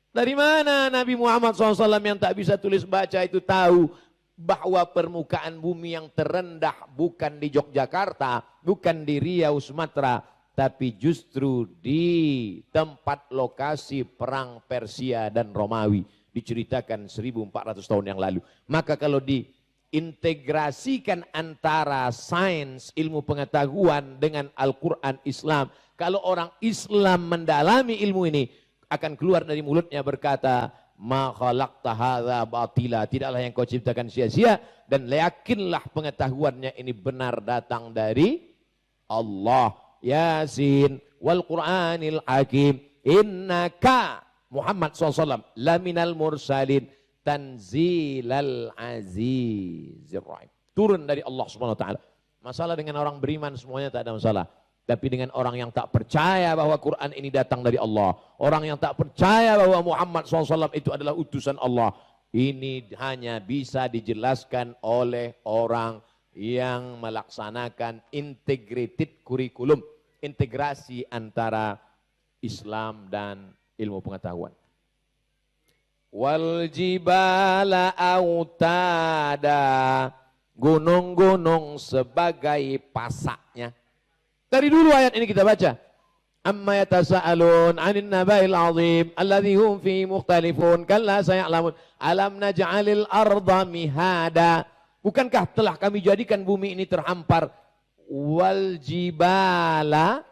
Dari mana Nabi Muhammad SAW yang tak bisa tulis baca itu tahu bahwa permukaan bumi yang terendah bukan di Yogyakarta, bukan di Riau, Sumatera, tapi justru di tempat lokasi perang Persia dan Romawi. Diceritakan 1400 tahun yang lalu. Maka kalau diintegrasikan antara sains, ilmu pengetahuan dengan Al-Quran Islam. Kalau orang Islam mendalami ilmu ini, akan keluar dari mulutnya berkata, ma khalaqta hadza batila, tidaklah yang kau ciptakan sia-sia, dan yakinlah pengetahuannya ini benar datang dari Allah. Yasin wal Qur'anil Hakim, innaka Muhammad SAW laminal mursalin tanzilal azizir rahim. Turun dari Allah Subhanahu wa taala. Masalah dengan orang beriman semuanya tak ada masalah. Tapi dengan orang yang tak percaya bahwa Quran ini datang dari Allah, orang yang tak percaya bahwa Muhammad SAW itu adalah utusan Allah, ini hanya bisa dijelaskan oleh orang yang melaksanakan integrated kurikulum, integrasi antara Islam dan ilmu pengetahuan. Wal jibala autada, gunung-gunung sebagai pasaknya. Dari dulu ayat ini kita baca. Amma yatasa'alun 'anil naba'il 'azim alladzi hum fi mukhtalifun kalla saya'lamun alam naj'alil arda mihada. Bukankah telah kami jadikan bumi ini terhampar? Wal jibala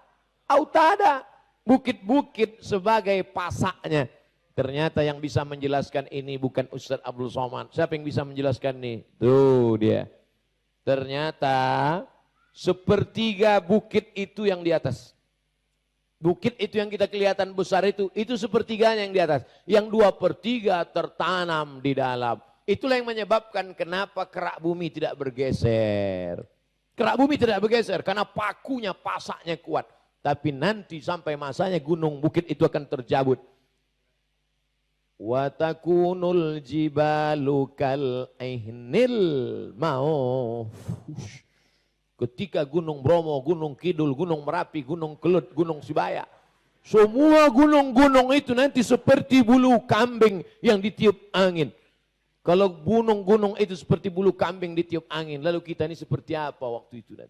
autada, bukit-bukit sebagai pasaknya. Ternyata yang bisa menjelaskan ini bukan Ustaz Abdul Somad. Siapa yang bisa menjelaskan ini? Tuh dia. Ternyata sepertiga bukit itu yang di atas. Bukit itu yang kita kelihatan besar itu sepertiganya yang di atas. Yang 2/3 tertanam di dalam. Itulah yang menyebabkan kenapa kerak bumi tidak bergeser. Kerak bumi tidak bergeser karena pakunya, pasaknya kuat. Tapi nanti sampai masanya gunung bukit itu akan terjabut. Wa takunul jibalu kal ihnil ma'uf. Ketika Gunung Bromo, Gunung Kidul, Gunung Merapi, Gunung Kelut, Gunung Sibaya. Semua gunung-gunung itu nanti seperti bulu kambing yang ditiup angin. Kalau gunung-gunung itu seperti bulu kambing ditiup angin, lalu kita ini seperti apa waktu itu?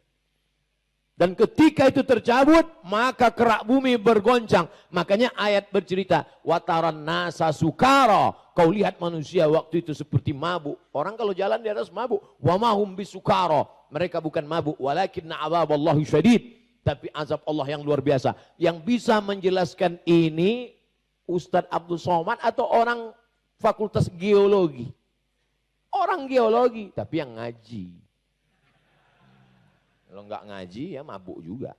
Dan ketika itu tercabut, maka kerak bumi bergoncang. Makanya ayat bercerita, wataran nasa sukara. Kau lihat manusia waktu itu seperti mabuk. Orang kalau jalan di atas mabuk. Wa mahum bisukara. Mereka bukan mabuk. Walakinna azaballahi syadid. Tapi azab Allah yang luar biasa. Yang bisa menjelaskan ini Ustadz Abdul Somad atau orang fakultas geologi. Orang geologi, tapi yang ngaji. Kalau enggak ngaji ya mabuk juga.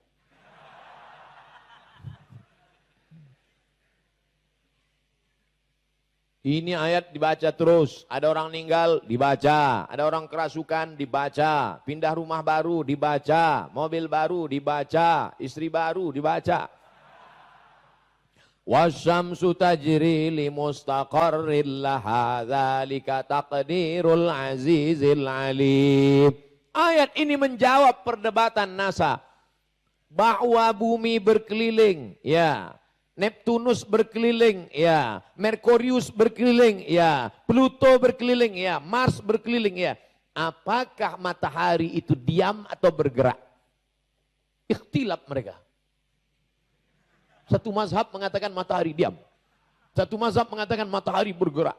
Ini ayat dibaca terus. Ada orang meninggal, dibaca. Ada orang kerasukan, dibaca. Pindah rumah baru, dibaca. Mobil baru, dibaca. Istri baru, dibaca. Wasyamsu tajri li mustaqarril laha dzalika taqdirul azizil alim. Ayat ini menjawab perdebatan NASA bahwa bumi berkeliling, ya. Neptunus berkeliling, ya. Merkurius berkeliling, ya. Pluto berkeliling, ya. Mars berkeliling, ya. Apakah matahari itu diam atau bergerak? Ikhtilaf mereka. Satu mazhab mengatakan matahari diam. Satu mazhab mengatakan matahari bergerak.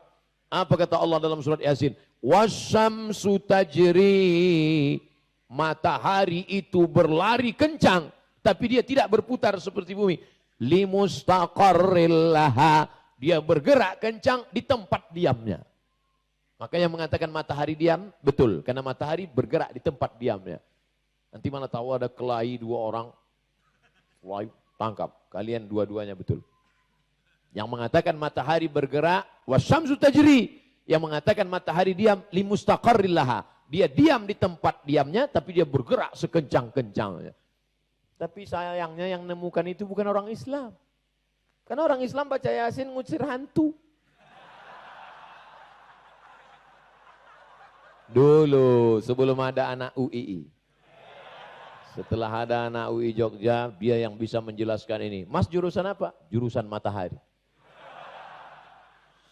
Apa kata Allah dalam surat Yasin? Wasyamsu tajri. Matahari itu berlari kencang, tapi dia tidak berputar seperti bumi. Limustaqarril laha, dia bergerak kencang di tempat diamnya. Makanya mengatakan matahari diam, betul, karena matahari bergerak di tempat diamnya. Nanti mana tahu ada kelahi 2 orang, kelahi tangkap, kalian dua-duanya betul. Yang mengatakan matahari bergerak, wasyamsu tajri, yang mengatakan matahari diam, limustaqarril laha, dia diam di tempat diamnya, tapi dia bergerak sekencang-kencangnya. Tapi sayangnya yang nemukan itu bukan orang Islam. Karena orang Islam baca Yasin ngusir hantu. Dulu sebelum ada anak UII. Setelah ada anak UI Jogja, dia yang bisa menjelaskan ini. Mas jurusan apa? Jurusan matahari.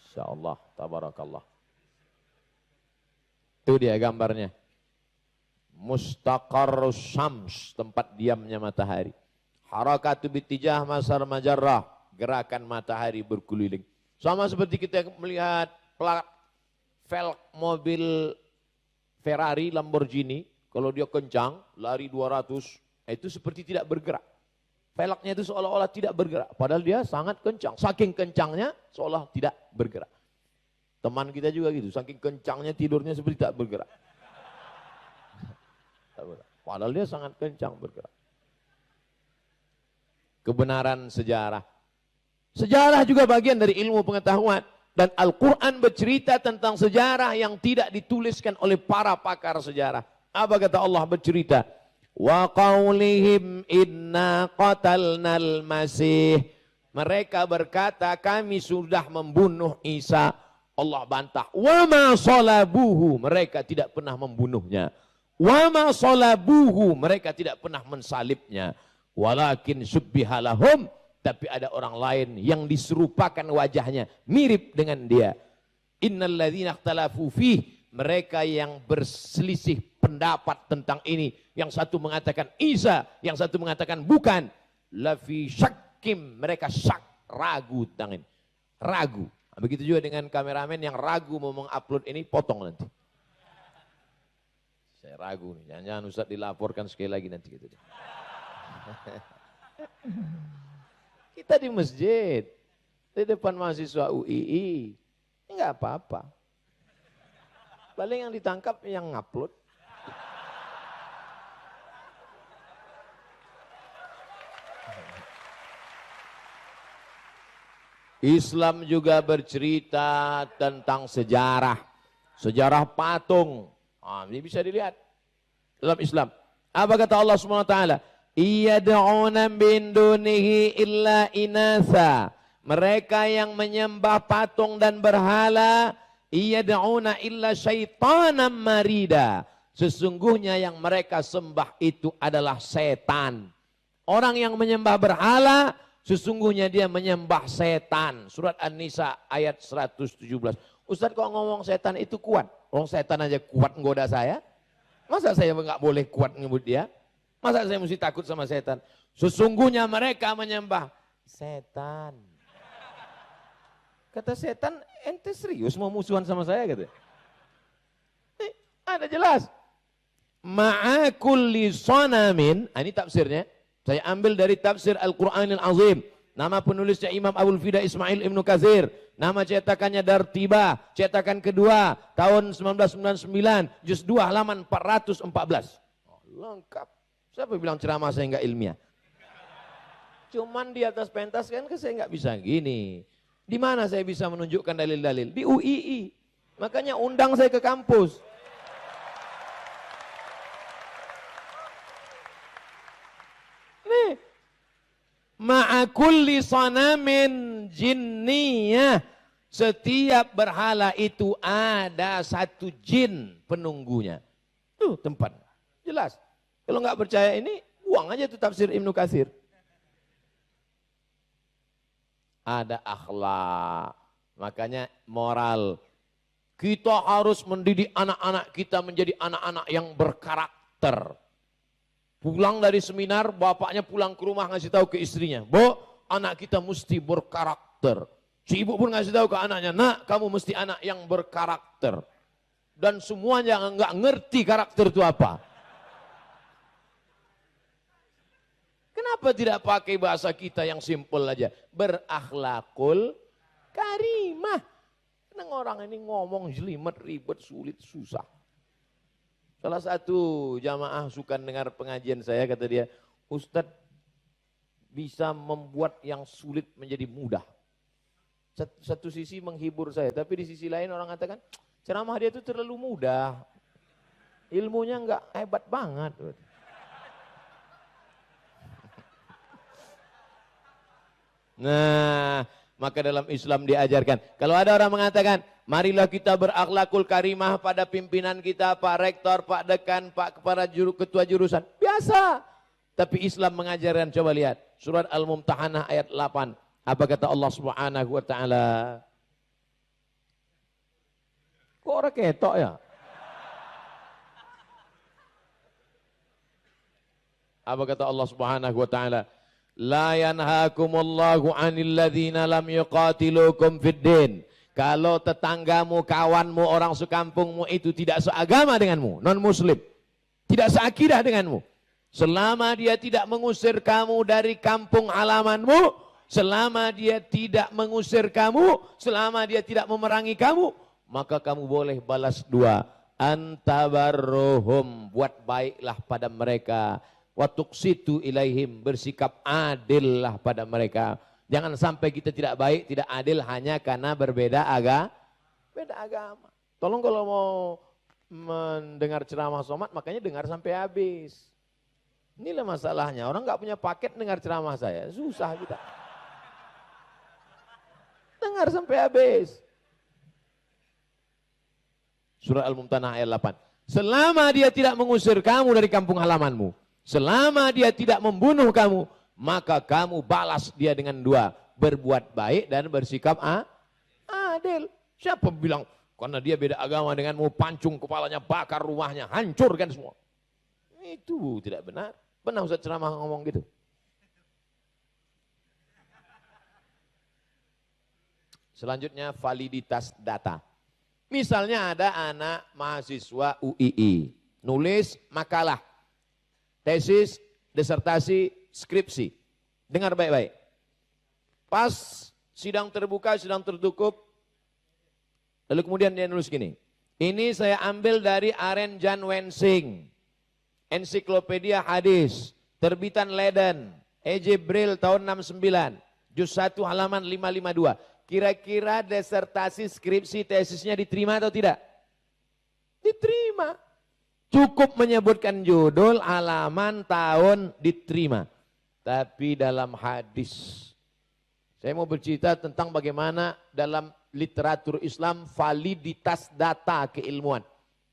Insyaallah, tabarakallah. Itu dia gambarnya. Mustaqarrus syams, tempat diamnya matahari. Harakatu bitijah masar majarrah, gerakan matahari berkeliling. Sama seperti kita melihat velg mobil Ferrari, Lamborghini, kalau dia kencang, lari 200, itu seperti tidak bergerak. Velgnya itu seolah-olah tidak bergerak, padahal dia sangat kencang. Saking kencangnya, seolah tidak bergerak. Teman kita juga gitu, saking kencangnya tidurnya seperti tidak bergerak. Padahal dia sangat kencang bergerak. Kebenaran sejarah. Sejarah juga bagian dari ilmu pengetahuan. Dan Al-Quran bercerita tentang sejarah yang tidak dituliskan oleh para pakar sejarah. Apa kata Allah bercerita? Wa qaulihim inna qatalnal masih. Mereka berkata kami sudah membunuh Isa. Allah bantah. Wa ma salabuhu. Mereka tidak pernah membunuhnya. Wa ma salabuhu, mereka tidak pernah mensalibnya. Walakin subbihalahum, tapi ada orang lain yang diserupakan wajahnya, mirip dengan dia. Innal ladzina ikhtalafu fih, mereka yang berselisih pendapat tentang ini, yang satu mengatakan Isa, yang satu mengatakan bukan. Lafi syakkim, mereka syak, ragu tentang ini. Ragu. Begitu juga dengan kameramen yang ragu mau mengupload ini, potong nanti. Saya ragu nih, jangan-jangan Ustaz dilaporkan sekali lagi nanti gitu. Kita di masjid, di depan mahasiswa UII, enggak apa-apa. Paling yang ditangkap yang ngupload. Islam juga bercerita tentang sejarah. Sejarah patung. Ini bisa dilihat dalam Islam. Apa kata Allah SWT? Iyad'una min dunihi illa inatha. Mereka yang menyembah patung dan berhala, iyad'una illa syaitanan marida. Sesungguhnya yang mereka sembah itu adalah setan. Orang yang menyembah berhala, sesungguhnya dia menyembah setan. Surat An-Nisa ayat 117. Ustaz kok ngomong setan itu kuat? Orang setan aja kuat menggoda saya. Masa saya nggak boleh kuat ngebut dia? Masa saya mesti takut sama setan? Sesungguhnya mereka menyembah setan. Kata setan, ente serius mau musuhan sama saya? Gitu. Ada jelas. Ma'akulli sonamin, ini tafsirnya. Saya ambil dari tafsir Al-Quranil Azim. Nama penulisnya Imam Abul Fida Ismail Ibnu Katsir. Nama cetakannya Dartiba. Cetakan kedua tahun 1999. Juz 2 halaman 414. Oh, lengkap. Siapa bilang ceramah saya enggak ilmiah? Cuman di atas pentas kan saya enggak bisa gini. Di mana saya bisa menunjukkan dalil-dalil? Di UII. Makanya undang saya ke kampus. Nih. Ma'akulli sanamin jinniyah. Setiap berhala itu ada satu jin penunggunya. Tuh tempat. Jelas. Kalau nggak percaya ini, buang aja tuh tafsir Ibnu Katsir. Ada akhlak. Makanya moral. Kita harus mendidik anak-anak kita menjadi anak-anak yang berkarakter. Pulang dari seminar, bapaknya pulang ke rumah ngasih tahu ke istrinya, "Bu, anak kita mesti berkarakter." Si ibu pun ngasih tahu ke anaknya, "Nak, kamu mesti anak yang berkarakter." Dan semuanya nggak ngerti karakter itu apa. Kenapa tidak pakai bahasa kita yang simpel aja? Berakhlakul karimah. Kadang orang ini ngomong jelimet, ribet, sulit, susah. Salah satu jamaah suka dengar pengajian saya, kata dia, "Ustadz bisa membuat yang sulit menjadi mudah." Satu sisi menghibur saya, tapi di sisi lain orang katakan, ceramah dia itu terlalu mudah. Ilmunya enggak hebat banget. Nah, maka dalam Islam diajarkan. Kalau ada orang mengatakan, marilah kita berakhlakul karimah pada pimpinan kita, Pak Rektor, Pak Dekan, Pak Kepala Ketua Jurusan. Biasa. Tapi Islam mengajarkan, coba lihat. Surat Al-Mumtahanah ayat 8. Apa kata Allah Subhanahu wa Ta'ala? Kok orang ketok ya? Apa kata Allah Subhanahu wa Ta'ala? La yanhakumullahu 'anil ladzina lam yuqatilukum fid din. Kalau tetanggamu, kawanmu, orang sekampungmu itu tidak seagama denganmu, non muslim, tidak seakidah denganmu, selama dia tidak mengusir kamu dari kampung halamanmu, selama dia tidak mengusir kamu, selama dia tidak memerangi kamu, maka kamu boleh balas dua. Antabarruhum, buat baiklah pada mereka. Wa tuqsitu ilaihim, bersikap adillah pada mereka. Jangan sampai kita tidak baik, tidak adil hanya karena berbeda agama. Tolong kalau mau mendengar ceramah somad, makanya dengar sampai habis. Inilah masalahnya, orang nggak punya paket dengar ceramah saya, susah kita. Dengar sampai habis. Surah Al-Mumtahanah ayat 8. Selama dia tidak mengusir kamu dari kampung halamanmu, selama dia tidak membunuh kamu, maka kamu balas dia dengan dua. Berbuat baik dan bersikap adil. Siapa bilang, karena dia beda agama denganmu, pancung kepalanya, bakar rumahnya, hancurkan semua. Itu tidak benar. Pernah Ustaz ceramah ngomong gitu? Selanjutnya validitas data. Misalnya ada anak mahasiswa UII, nulis makalah, tesis, disertasi, skripsi. Dengar baik-baik. Pas sidang terbuka, sidang tertutup, lalu kemudian dia nulis gini. Ini saya ambil dari Aren Jan Wensing, Ensiklopedia Hadis, terbitan Leiden, E.J. Brill tahun 69, juz 1 halaman 552. Kira-kira disertasi, skripsi, tesisnya diterima atau tidak? Diterima. Cukup menyebutkan judul, halaman, tahun, diterima. Tapi dalam hadis, saya mau bercerita tentang bagaimana dalam literatur Islam validitas data keilmuan.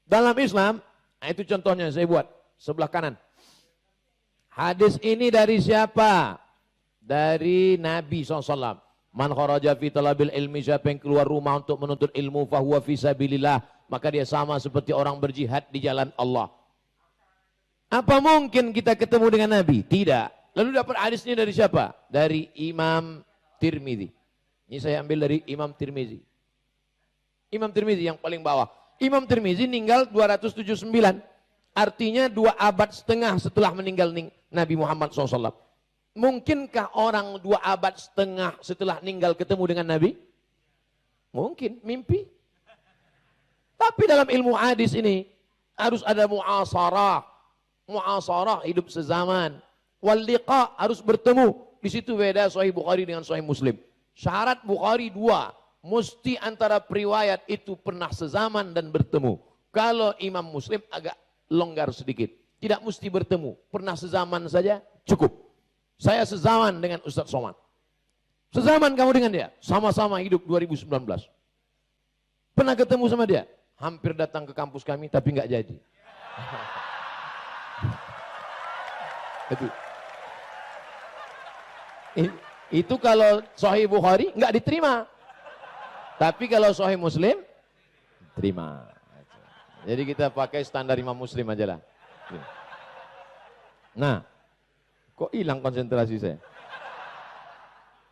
Dalam Islam, nah itu contohnya saya buat, sebelah kanan. Hadis ini dari siapa? Dari Nabi SAW. Man kharaja fi talabil ilmi, siapa yang keluar rumah untuk menuntut ilmu, fahuwa fi sabilillah, maka dia sama seperti orang berjihad di jalan Allah. Apa mungkin kita ketemu dengan Nabi? Tidak. Lalu dapat hadis ini dari siapa? Dari Imam Tirmidzi. Ini saya ambil dari Imam Tirmidzi. Imam Tirmidzi yang paling bawah. Imam Tirmidzi meninggal 279. Artinya 2 abad setengah setelah meninggal Nabi Muhammad SAW. Mungkinkah orang 2 abad setengah setelah meninggal ketemu dengan Nabi? Mungkin, mimpi. Tapi dalam ilmu hadis ini harus ada mu'asarah. Mu'asarah, hidup sezaman. Wal liqa, harus bertemu. Di situ beda Sahih Bukhari dengan Sahih Muslim. Syarat Bukhari 2. Mesti antara periwayat itu pernah sezaman dan bertemu. Kalau Imam Muslim agak longgar sedikit. Tidak mesti bertemu. Pernah sezaman saja cukup. Saya sezaman dengan Ustaz Somad. Sezaman kamu dengan dia. Sama-sama hidup 2019. Pernah ketemu sama dia? Hampir datang ke kampus kami tapi nggak jadi. Itu kalau Sahih Bukhari nggak diterima. Tapi kalau Sahih Muslim terima. Jadi kita pakai standar Imam Muslim aja lah. Nah, kok hilang konsentrasi saya?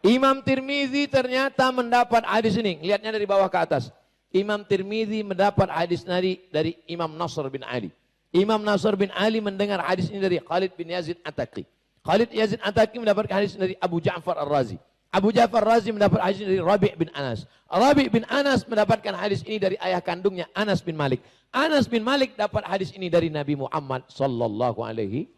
Imam Tirmizi ternyata mendapat hadis ini. Lihatnya dari bawah ke atas. Imam Tirmizi mendapat hadis dari Imam Nasr bin Ali. Imam Nasr bin Ali mendengar hadis ini dari Khalid bin Yazid At-Taqi. Khalid Yazid At-Taqi mendapatkan hadis dari Abu Ja'far Ar-Razi. Abu Ja'far Ar-Razi mendapat hadis dari Rabi' bin Anas. Rabi' bin Anas mendapatkan hadis ini dari ayah kandungnya Anas bin Malik. Anas bin Malik dapat hadis ini dari Nabi Muhammad sallallahu alaihi.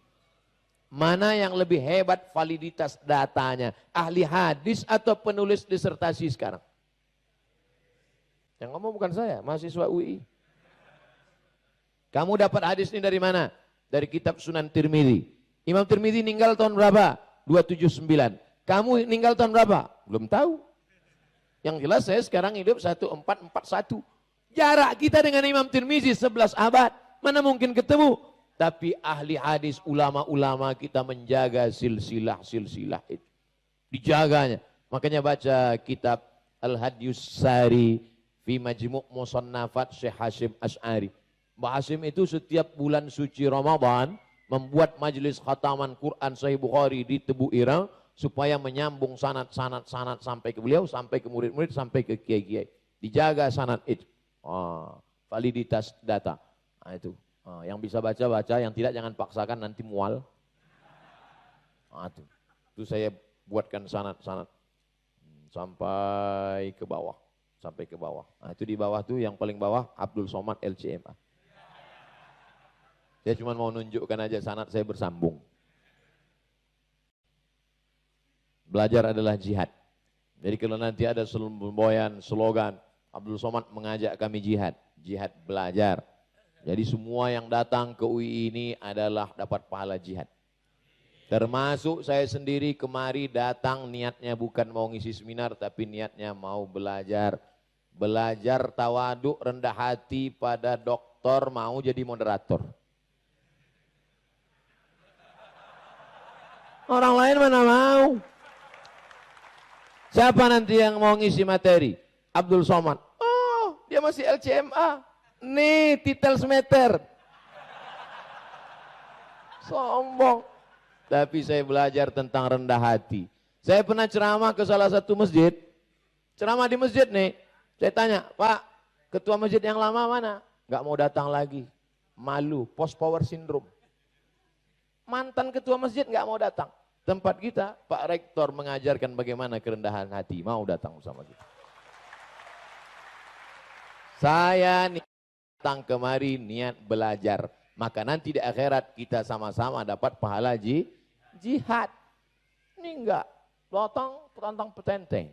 Mana yang lebih hebat validitas datanya? Ahli hadis atau penulis disertasi sekarang? Yang ngomong bukan saya, mahasiswa UI. Kamu dapat hadis ini dari mana? Dari kitab Sunan Tirmizi. Imam Tirmizi meninggal tahun berapa? 279. Kamu meninggal tahun berapa? Belum tahu. Yang jelas saya sekarang hidup 1441. Jarak kita dengan Imam Tirmizi 11 abad. Mana mungkin ketemu? Tapi ahli hadis, ulama-ulama kita menjaga silsilah itu. Dijaganya. Makanya baca kitab Al-Hadyus Sari fi Majmu' Musannafat Syekh Hashim Asy'ari. Mbah Hashim itu setiap bulan suci Ramadan membuat majelis khataman Quran Sahih Bukhari di Tebu Ireng supaya menyambung sanad sampai ke beliau, sampai ke murid-murid, sampai ke kiai-kiai. Dijaga sanad itu. Validitas data. Nah, itu. Yang bisa baca, yang tidak jangan paksakan nanti mual. Itu saya buatkan sanad sampai ke bawah. Nah, itu di bawah tuh yang paling bawah Abdul Somad LCMA. Saya cuma mau nunjukkan aja sanad saya bersambung. Belajar adalah jihad. Jadi kalau nanti ada semboyan, slogan, Abdul Somad mengajak kami jihad. Jihad belajar. Jadi semua yang datang ke UI ini adalah dapat pahala jihad. Termasuk saya sendiri kemari datang niatnya bukan mau ngisi seminar, tapi niatnya mau belajar. Belajar tawaduk, rendah hati pada doktor, mau jadi moderator. Orang lain mana mau? Siapa nanti yang mau ngisi materi? Abdul Somad. Oh, dia masih LCMA. Nih, titel semeter. Sombong. Tapi saya belajar tentang rendah hati. Saya pernah ceramah ke salah satu masjid. Ceramah di masjid nih. Saya tanya, Pak, ketua masjid yang lama mana? Nggak mau datang lagi. Malu, post power syndrome. Mantan ketua masjid nggak mau datang. Tempat kita, Pak Rektor mengajarkan bagaimana kerendahan hati. Mau datang bersama kita. Saya datang kemari niat belajar. Maka nanti di akhirat kita sama-sama dapat pahala jihad. Ini enggak. Datang tentang petenteng.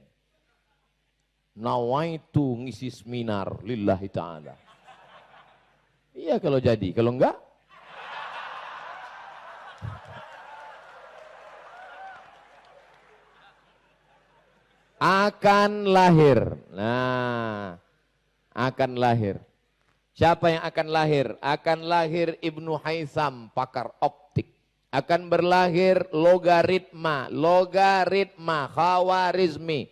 Nawaitu ngisi seminar lillahi ta'ala. Iya kalau jadi. Kalau enggak, akan lahir. Nah, akan lahir. Siapa yang akan lahir? Akan lahir Ibnu Haitham, pakar optik. Akan berlahir logaritma, Khawarizmi.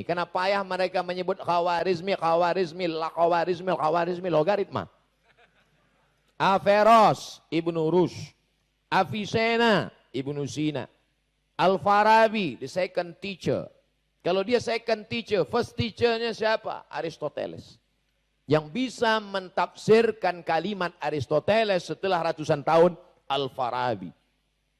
Kenapa payah mereka menyebut Khawarizmi, logaritma. Averroes, Ibnu Rushd. Avicenna, Ibnu Sina. Al-Farabi, the second teacher. Kalau dia second teacher, first teachernya siapa? Aristoteles. Yang bisa mentafsirkan kalimat Aristoteles setelah ratusan tahun, Al-Farabi.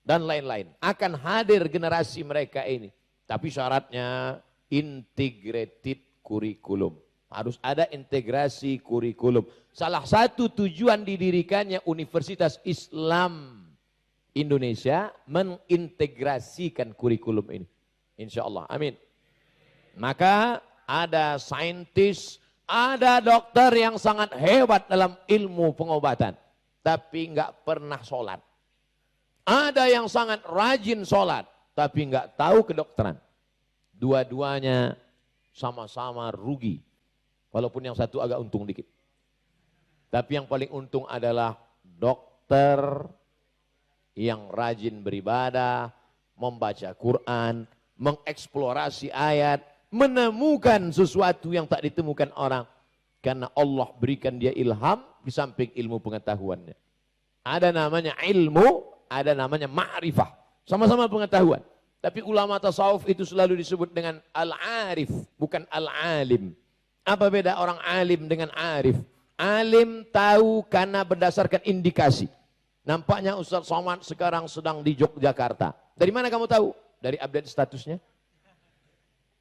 Dan lain-lain. Akan hadir generasi mereka ini. Tapi syaratnya integrated kurikulum. Harus ada integrasi kurikulum. Salah satu tujuan didirikannya Universitas Islam Indonesia mengintegrasikan kurikulum ini. Insya Allah. Amin. Maka ada saintis, ada dokter yang sangat hebat dalam ilmu pengobatan, tapi nggak pernah sholat. Ada yang sangat rajin sholat, tapi nggak tahu kedokteran. Dua-duanya sama-sama rugi, walaupun yang satu agak untung dikit. Tapi yang paling untung adalah dokter yang rajin beribadah, membaca Quran, mengeksplorasi ayat, menemukan sesuatu yang tak ditemukan orang. Karena Allah berikan dia ilham di samping ilmu pengetahuannya. Ada namanya ilmu, ada namanya ma'rifah. Sama-sama pengetahuan. Tapi ulama tasawuf itu selalu disebut dengan al-arif, bukan al-alim. Apa beda orang alim dengan arif? Alim tahu karena berdasarkan indikasi. Nampaknya Ustaz Somad sekarang sedang di Yogyakarta. Dari mana kamu tahu? Dari update statusnya.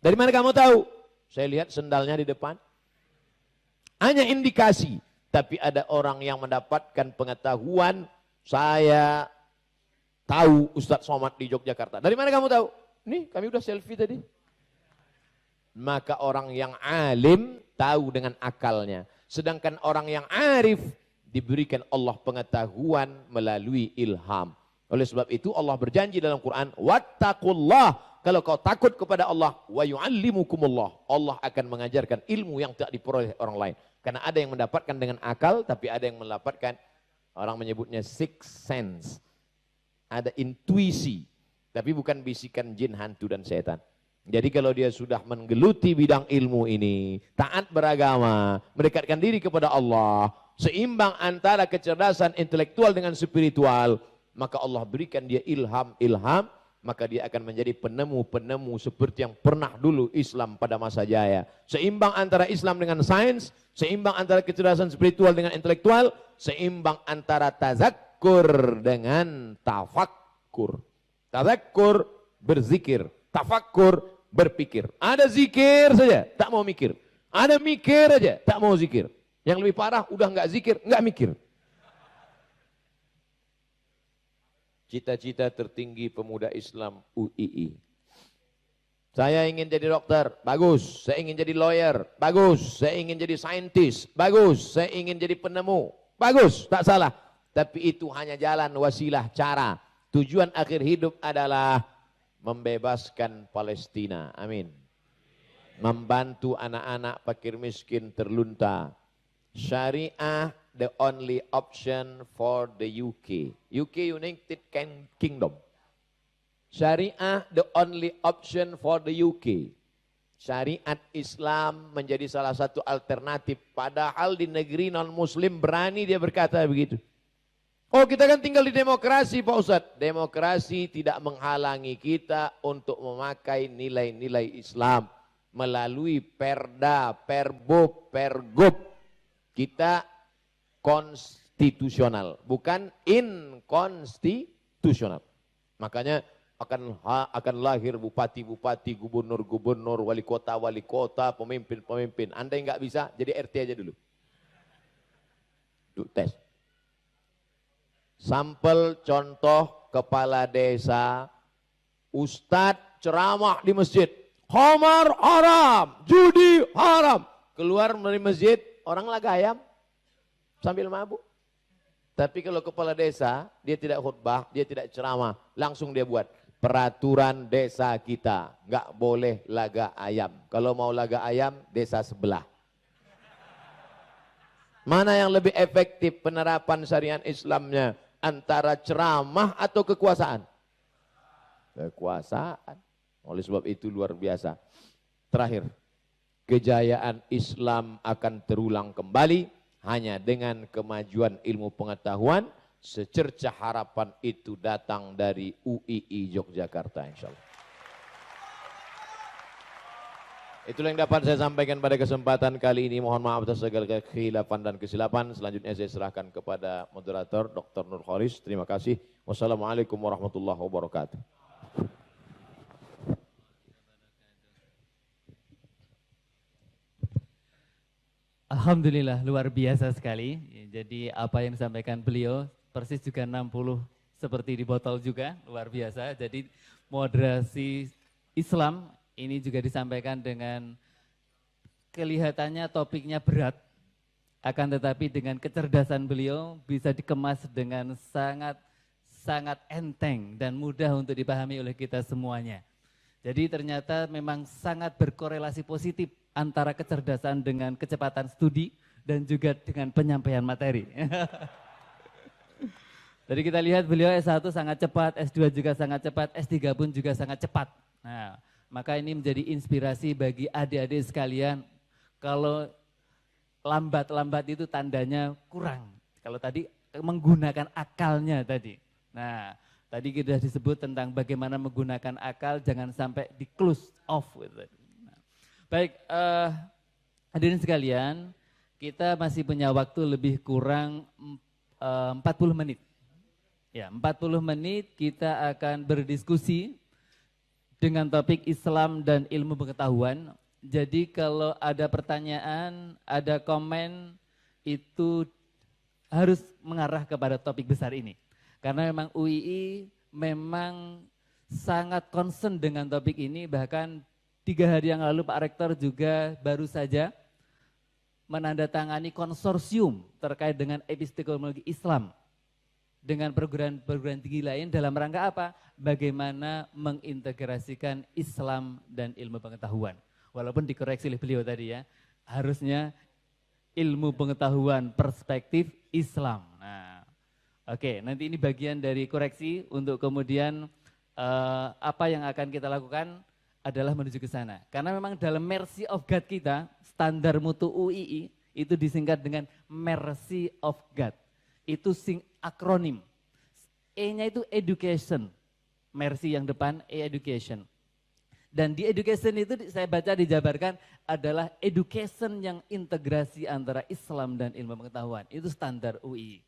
Dari mana kamu tahu? Saya lihat sendalnya di depan. Hanya indikasi. Tapi ada orang yang mendapatkan pengetahuan, saya tahu Ustaz Somad di Yogyakarta. Dari mana kamu tahu? Nih kami udah selfie tadi. Maka orang yang alim tahu dengan akalnya. Sedangkan orang yang arif diberikan Allah pengetahuan melalui ilham. Oleh sebab itu Allah berjanji dalam Quran, wattaqullah, kalau kau takut kepada Allah, wa yu'allimukumullah, Allah akan mengajarkan ilmu yang tak diperoleh orang lain. Karena ada yang mendapatkan dengan akal, tapi ada yang mendapatkan, orang menyebutnya sixth sense. Ada intuisi, tapi bukan bisikan jin, hantu dan setan. Jadi kalau dia sudah menggeluti bidang ilmu ini, taat beragama, mendekatkan diri kepada Allah, seimbang antara kecerdasan intelektual dengan spiritual, maka Allah berikan dia ilham, maka dia akan menjadi penemu-penemu seperti yang pernah dulu Islam pada masa jaya. Seimbang antara Islam dengan sains, seimbang antara kecerdasan spiritual dengan intelektual, seimbang antara tazakkur dengan tafakkur. Tazakkur berzikir, tafakkur berpikir. Ada zikir saja, tak mau mikir. Ada mikir aja, tak mau zikir. Yang lebih parah, udah nggak zikir, nggak mikir. Cita-cita tertinggi pemuda Islam UII. Saya ingin jadi dokter, bagus. Saya ingin jadi lawyer, bagus. Saya ingin jadi saintis, bagus. Saya ingin jadi penemu, bagus. Tak salah. Tapi itu hanya jalan, wasilah, cara. Tujuan akhir hidup adalah membebaskan Palestina. Amin. Membantu anak-anak fakir miskin terlunta. Syariah the only option for the UK. UK United Kingdom. Syariah the only option for the UK. Syariat Islam menjadi salah satu alternatif. Padahal di negeri non-muslim berani dia berkata begitu. Oh, kita kan tinggal di demokrasi Pak Ustadz. Demokrasi tidak menghalangi kita untuk memakai nilai-nilai Islam melalui perda, perbub, pergub. Kita konstitusional, bukan inkonstitusional. Makanya akan lahir bupati-bupati, gubernur-gubernur, wali kota, pemimpin-pemimpin. Anda yang nggak bisa, jadi RT aja dulu. Duk tes. Sampel contoh kepala desa, ustadz ceramah di masjid, khamar haram, judi haram. Keluar dari masjid, orang lagi ayam sambil mabuk. Tapi kalau kepala desa, dia tidak khutbah, dia tidak ceramah, langsung dia buat peraturan desa kita, nggak boleh laga ayam. Kalau mau laga ayam, desa sebelah. Mana yang lebih efektif penerapan syariat Islamnya? Antara ceramah atau kekuasaan? Kekuasaan. Oleh sebab itu luar biasa. Terakhir, kejayaan Islam akan terulang kembali hanya dengan kemajuan ilmu pengetahuan. Secercah harapan itu datang dari UII Yogyakarta, insyaallah. Itulah yang dapat saya sampaikan pada kesempatan kali ini. Mohon maaf atas segala kekhilafan dan kesilapan. Selanjutnya saya serahkan kepada moderator Dr. Nur Khoris. Terima kasih. Wassalamualaikum warahmatullahi wabarakatuh. Alhamdulillah, luar biasa sekali. Jadi apa yang disampaikan beliau persis juga 60 seperti di botol juga, luar biasa. Jadi moderasi Islam ini juga disampaikan dengan kelihatannya topiknya berat, akan tetapi dengan kecerdasan beliau bisa dikemas dengan sangat enteng dan mudah untuk dipahami oleh kita semuanya. Jadi ternyata memang sangat berkorelasi positif antara kecerdasan dengan kecepatan studi dan juga dengan penyampaian materi. Jadi kita lihat beliau S1 sangat cepat, S2 juga sangat cepat, S3 pun juga sangat cepat. Nah, maka ini menjadi inspirasi bagi adik-adik sekalian. Kalau lambat-lambat itu tandanya kurang. Kalau tadi menggunakan akalnya tadi. Nah, tadi kita disebut tentang bagaimana menggunakan akal, jangan sampai di close off. Nah, baik, hadirin sekalian, kita masih punya waktu lebih kurang 40 menit. Ya, 40 menit kita akan berdiskusi dengan topik Islam dan ilmu pengetahuan. Jadi kalau ada pertanyaan, ada komen, itu harus mengarah kepada topik besar ini. Karena memang UII memang sangat concern dengan topik ini, bahkan 3 hari yang lalu Pak Rektor juga baru saja menandatangani konsorsium terkait dengan epistemologi Islam dengan perguruan tinggi lain dalam rangka apa? Bagaimana mengintegrasikan Islam dan ilmu pengetahuan. Walaupun dikoreksi oleh beliau tadi ya, harusnya ilmu pengetahuan perspektif Islam. Nah, oke, nanti ini bagian dari koreksi untuk kemudian apa yang akan kita lakukan adalah menuju ke sana. Karena memang dalam Mercy of God kita, standar mutu UII itu disingkat dengan Mercy of God. Itu akronim. E-nya itu education. Mercy yang depan, E-education. Dan di education itu saya baca dijabarkan adalah education yang integrasi antara Islam dan ilmu pengetahuan. Itu standar UII.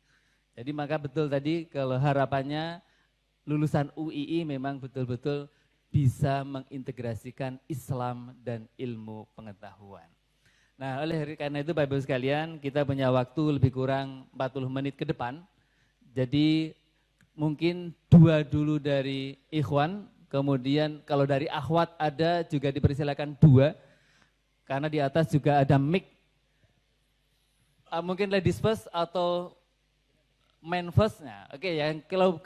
Jadi maka betul tadi kalau harapannya lulusan UII memang betul-betul bisa mengintegrasikan Islam dan ilmu pengetahuan. Nah, oleh karena itu Bapak Ibu sekalian, kita punya waktu lebih kurang 40 menit ke depan. Jadi mungkin 2 dulu dari Ikhwan, kemudian kalau dari akhwat ada juga dipersilakan 2. Karena di atas juga ada mic. Mungkin ladies first atau men first. Nah, oke, yang kalau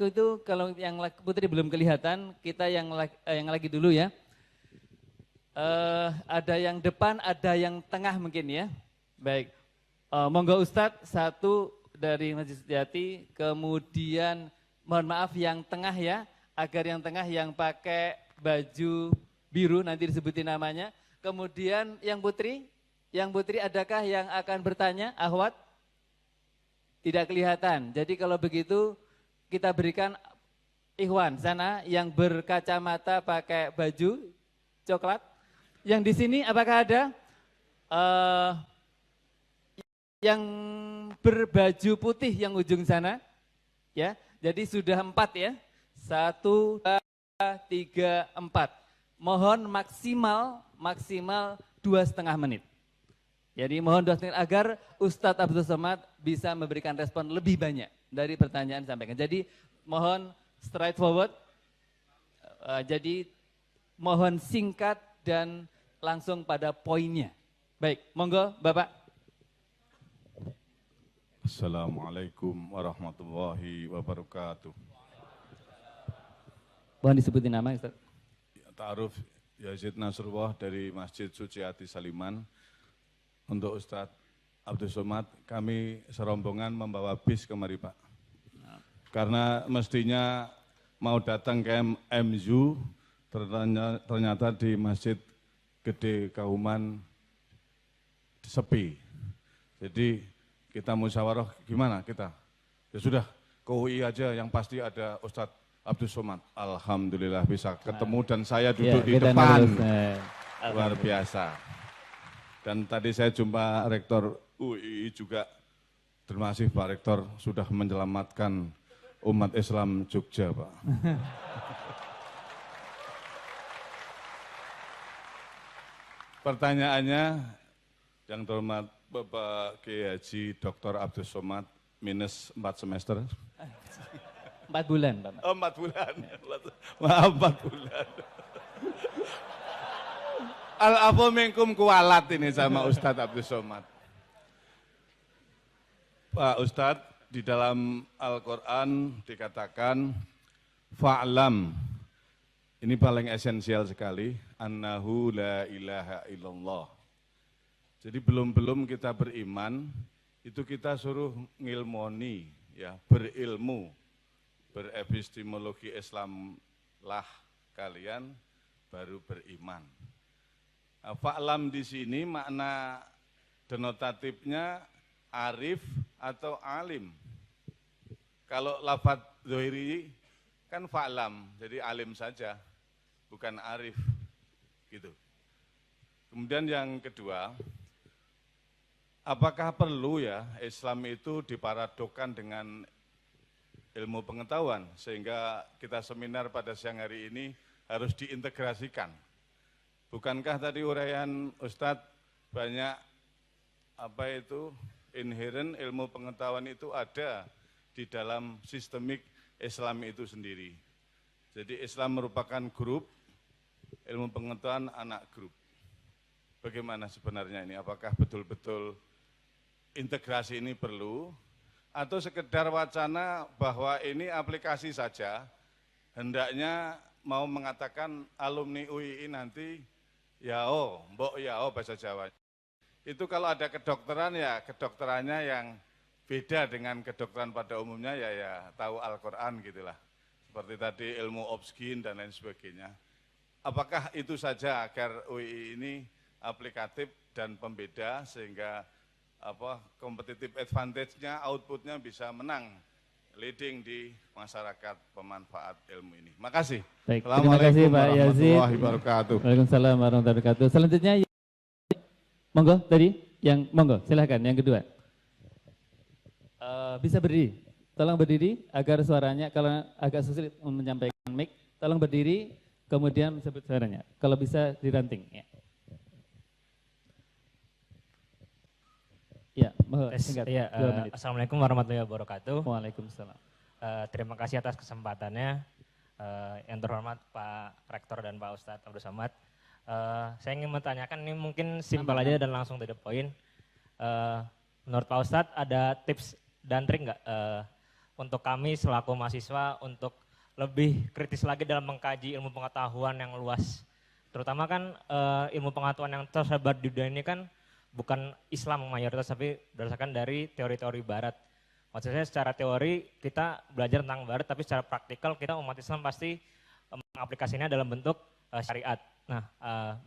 yang Putri belum kelihatan, kita yang lagi dulu ya. Ada yang depan, ada yang tengah mungkin ya. Baik, monggo Ustadz, 1 dari Masjid Setiati, kemudian mohon maaf yang tengah ya, agar yang tengah yang pakai baju biru nanti disebutin namanya. Kemudian yang Putri adakah yang akan bertanya, Ahwat? Tidak kelihatan, jadi kalau begitu kita berikan Ikhwan sana yang berkacamata pakai baju coklat. Yang di sini apakah ada yang berbaju putih yang ujung sana? Ya, jadi sudah 4 ya. 1, 2, 3, 4. Mohon maksimal 2,5 menit. Jadi mohon 2,5 menit agar Ustadz Abdul Somad bisa memberikan respon lebih banyak dari pertanyaan disampaikan. Jadi mohon straightforward. Jadi mohon singkat dan langsung pada poinnya. Baik, monggo Bapak. Assalamualaikum warahmatullahi wabarakatuh. Mohon disebutin nama Ustaz. Ta'aruf Yazid Nasrullah dari Masjid Suci Hati Saliman. Untuk Ustadz Abdul Somad, kami serombongan membawa bis kemari Pak. Karena mestinya mau datang ke MZU, ternyata di Masjid Gede Kauman sepi. Jadi kita musyawarah gimana kita? Ya sudah, ke UI aja yang pasti ada Ustadz Abdul Somad. Alhamdulillah bisa ketemu dan saya duduk di depan. Luar biasa. Dan tadi saya jumpa Rektor UI juga. Terima kasih Pak Rektor sudah menyelamatkan umat Islam Jogja Pak. Pertanyaannya, yang terhormat Bapak Kiai Haji Dr. Abdul Somad, minus 4 semester. 4 bulan Bapak. Oh 4 bulan, maaf 4 bulan. Al-afu minkum kualat ini sama Ustadz Abdul Somad. Pak Ustadz, di dalam Al-Quran dikatakan fa'lam. Ini paling esensial sekali, annahu la ilaha illallah. Jadi belum kita beriman, itu kita suruh ngilmoni, ya, berilmu, berepistemologi Islam lah kalian baru beriman. Nah, fa'lam di sini makna denotatifnya arif atau alim. Kalau lafadz zohiri kan fa'lam, jadi alim saja, bukan arif, gitu. Kemudian yang kedua, apakah perlu ya Islam itu diparadokkan dengan ilmu pengetahuan, sehingga kita seminar pada siang hari ini harus diintegrasikan. Bukankah tadi uraian Ustadz banyak inherent ilmu pengetahuan itu ada di dalam sistemik Islam itu sendiri. Jadi Islam merupakan grup, ilmu pengetahuan anak grup. Bagaimana sebenarnya ini? Apakah betul-betul integrasi ini perlu? Atau sekedar wacana bahwa ini aplikasi saja, hendaknya mau mengatakan alumni UII nanti, mbok bahasa Jawa. Itu kalau ada kedokteran ya kedokterannya yang beda dengan kedokteran pada umumnya ya tahu Al-Quran gitulah. Seperti tadi ilmu obsgin dan lain sebagainya. Apakah itu saja agar UII ini aplikatif dan pembeda sehingga competitive advantage-nya, output-nya bisa menang, leading di masyarakat pemanfaat ilmu ini. Makasih. Baik, terima kasih Pak Yazid. Waalaikumsalam warahmatullahi wabarakatuh. Selanjutnya, monggo tadi, monggo silahkan yang kedua. Bisa berdiri, tolong berdiri agar suaranya, kalau agak sulit menyampaikan mic, tolong berdiri, kemudian sebut suaranya. Kalau bisa diranting. Ya. Ya, singkat. Ya, Assalamualaikum warahmatullahi wabarakatuh. Waalaikumsalam. Terima kasih atas kesempatannya. Yang terhormat Pak Rektor dan Pak Ustadz Abdul Somad. Saya ingin menanyakan, ini mungkin simpel aja dan langsung to the point. Menurut Pak Ustadz ada tips dan trik nggak untuk kami selaku mahasiswa untuk lebih kritis lagi dalam mengkaji ilmu pengetahuan yang luas. Terutama kan ilmu pengetahuan yang tersebar di dunia ini kan bukan Islam mayoritas, tapi berdasarkan dari teori-teori Barat. Maksudnya secara teori kita belajar tentang Barat, tapi secara praktikal kita umat Islam pasti mengaplikasinya dalam bentuk syariat. Nah,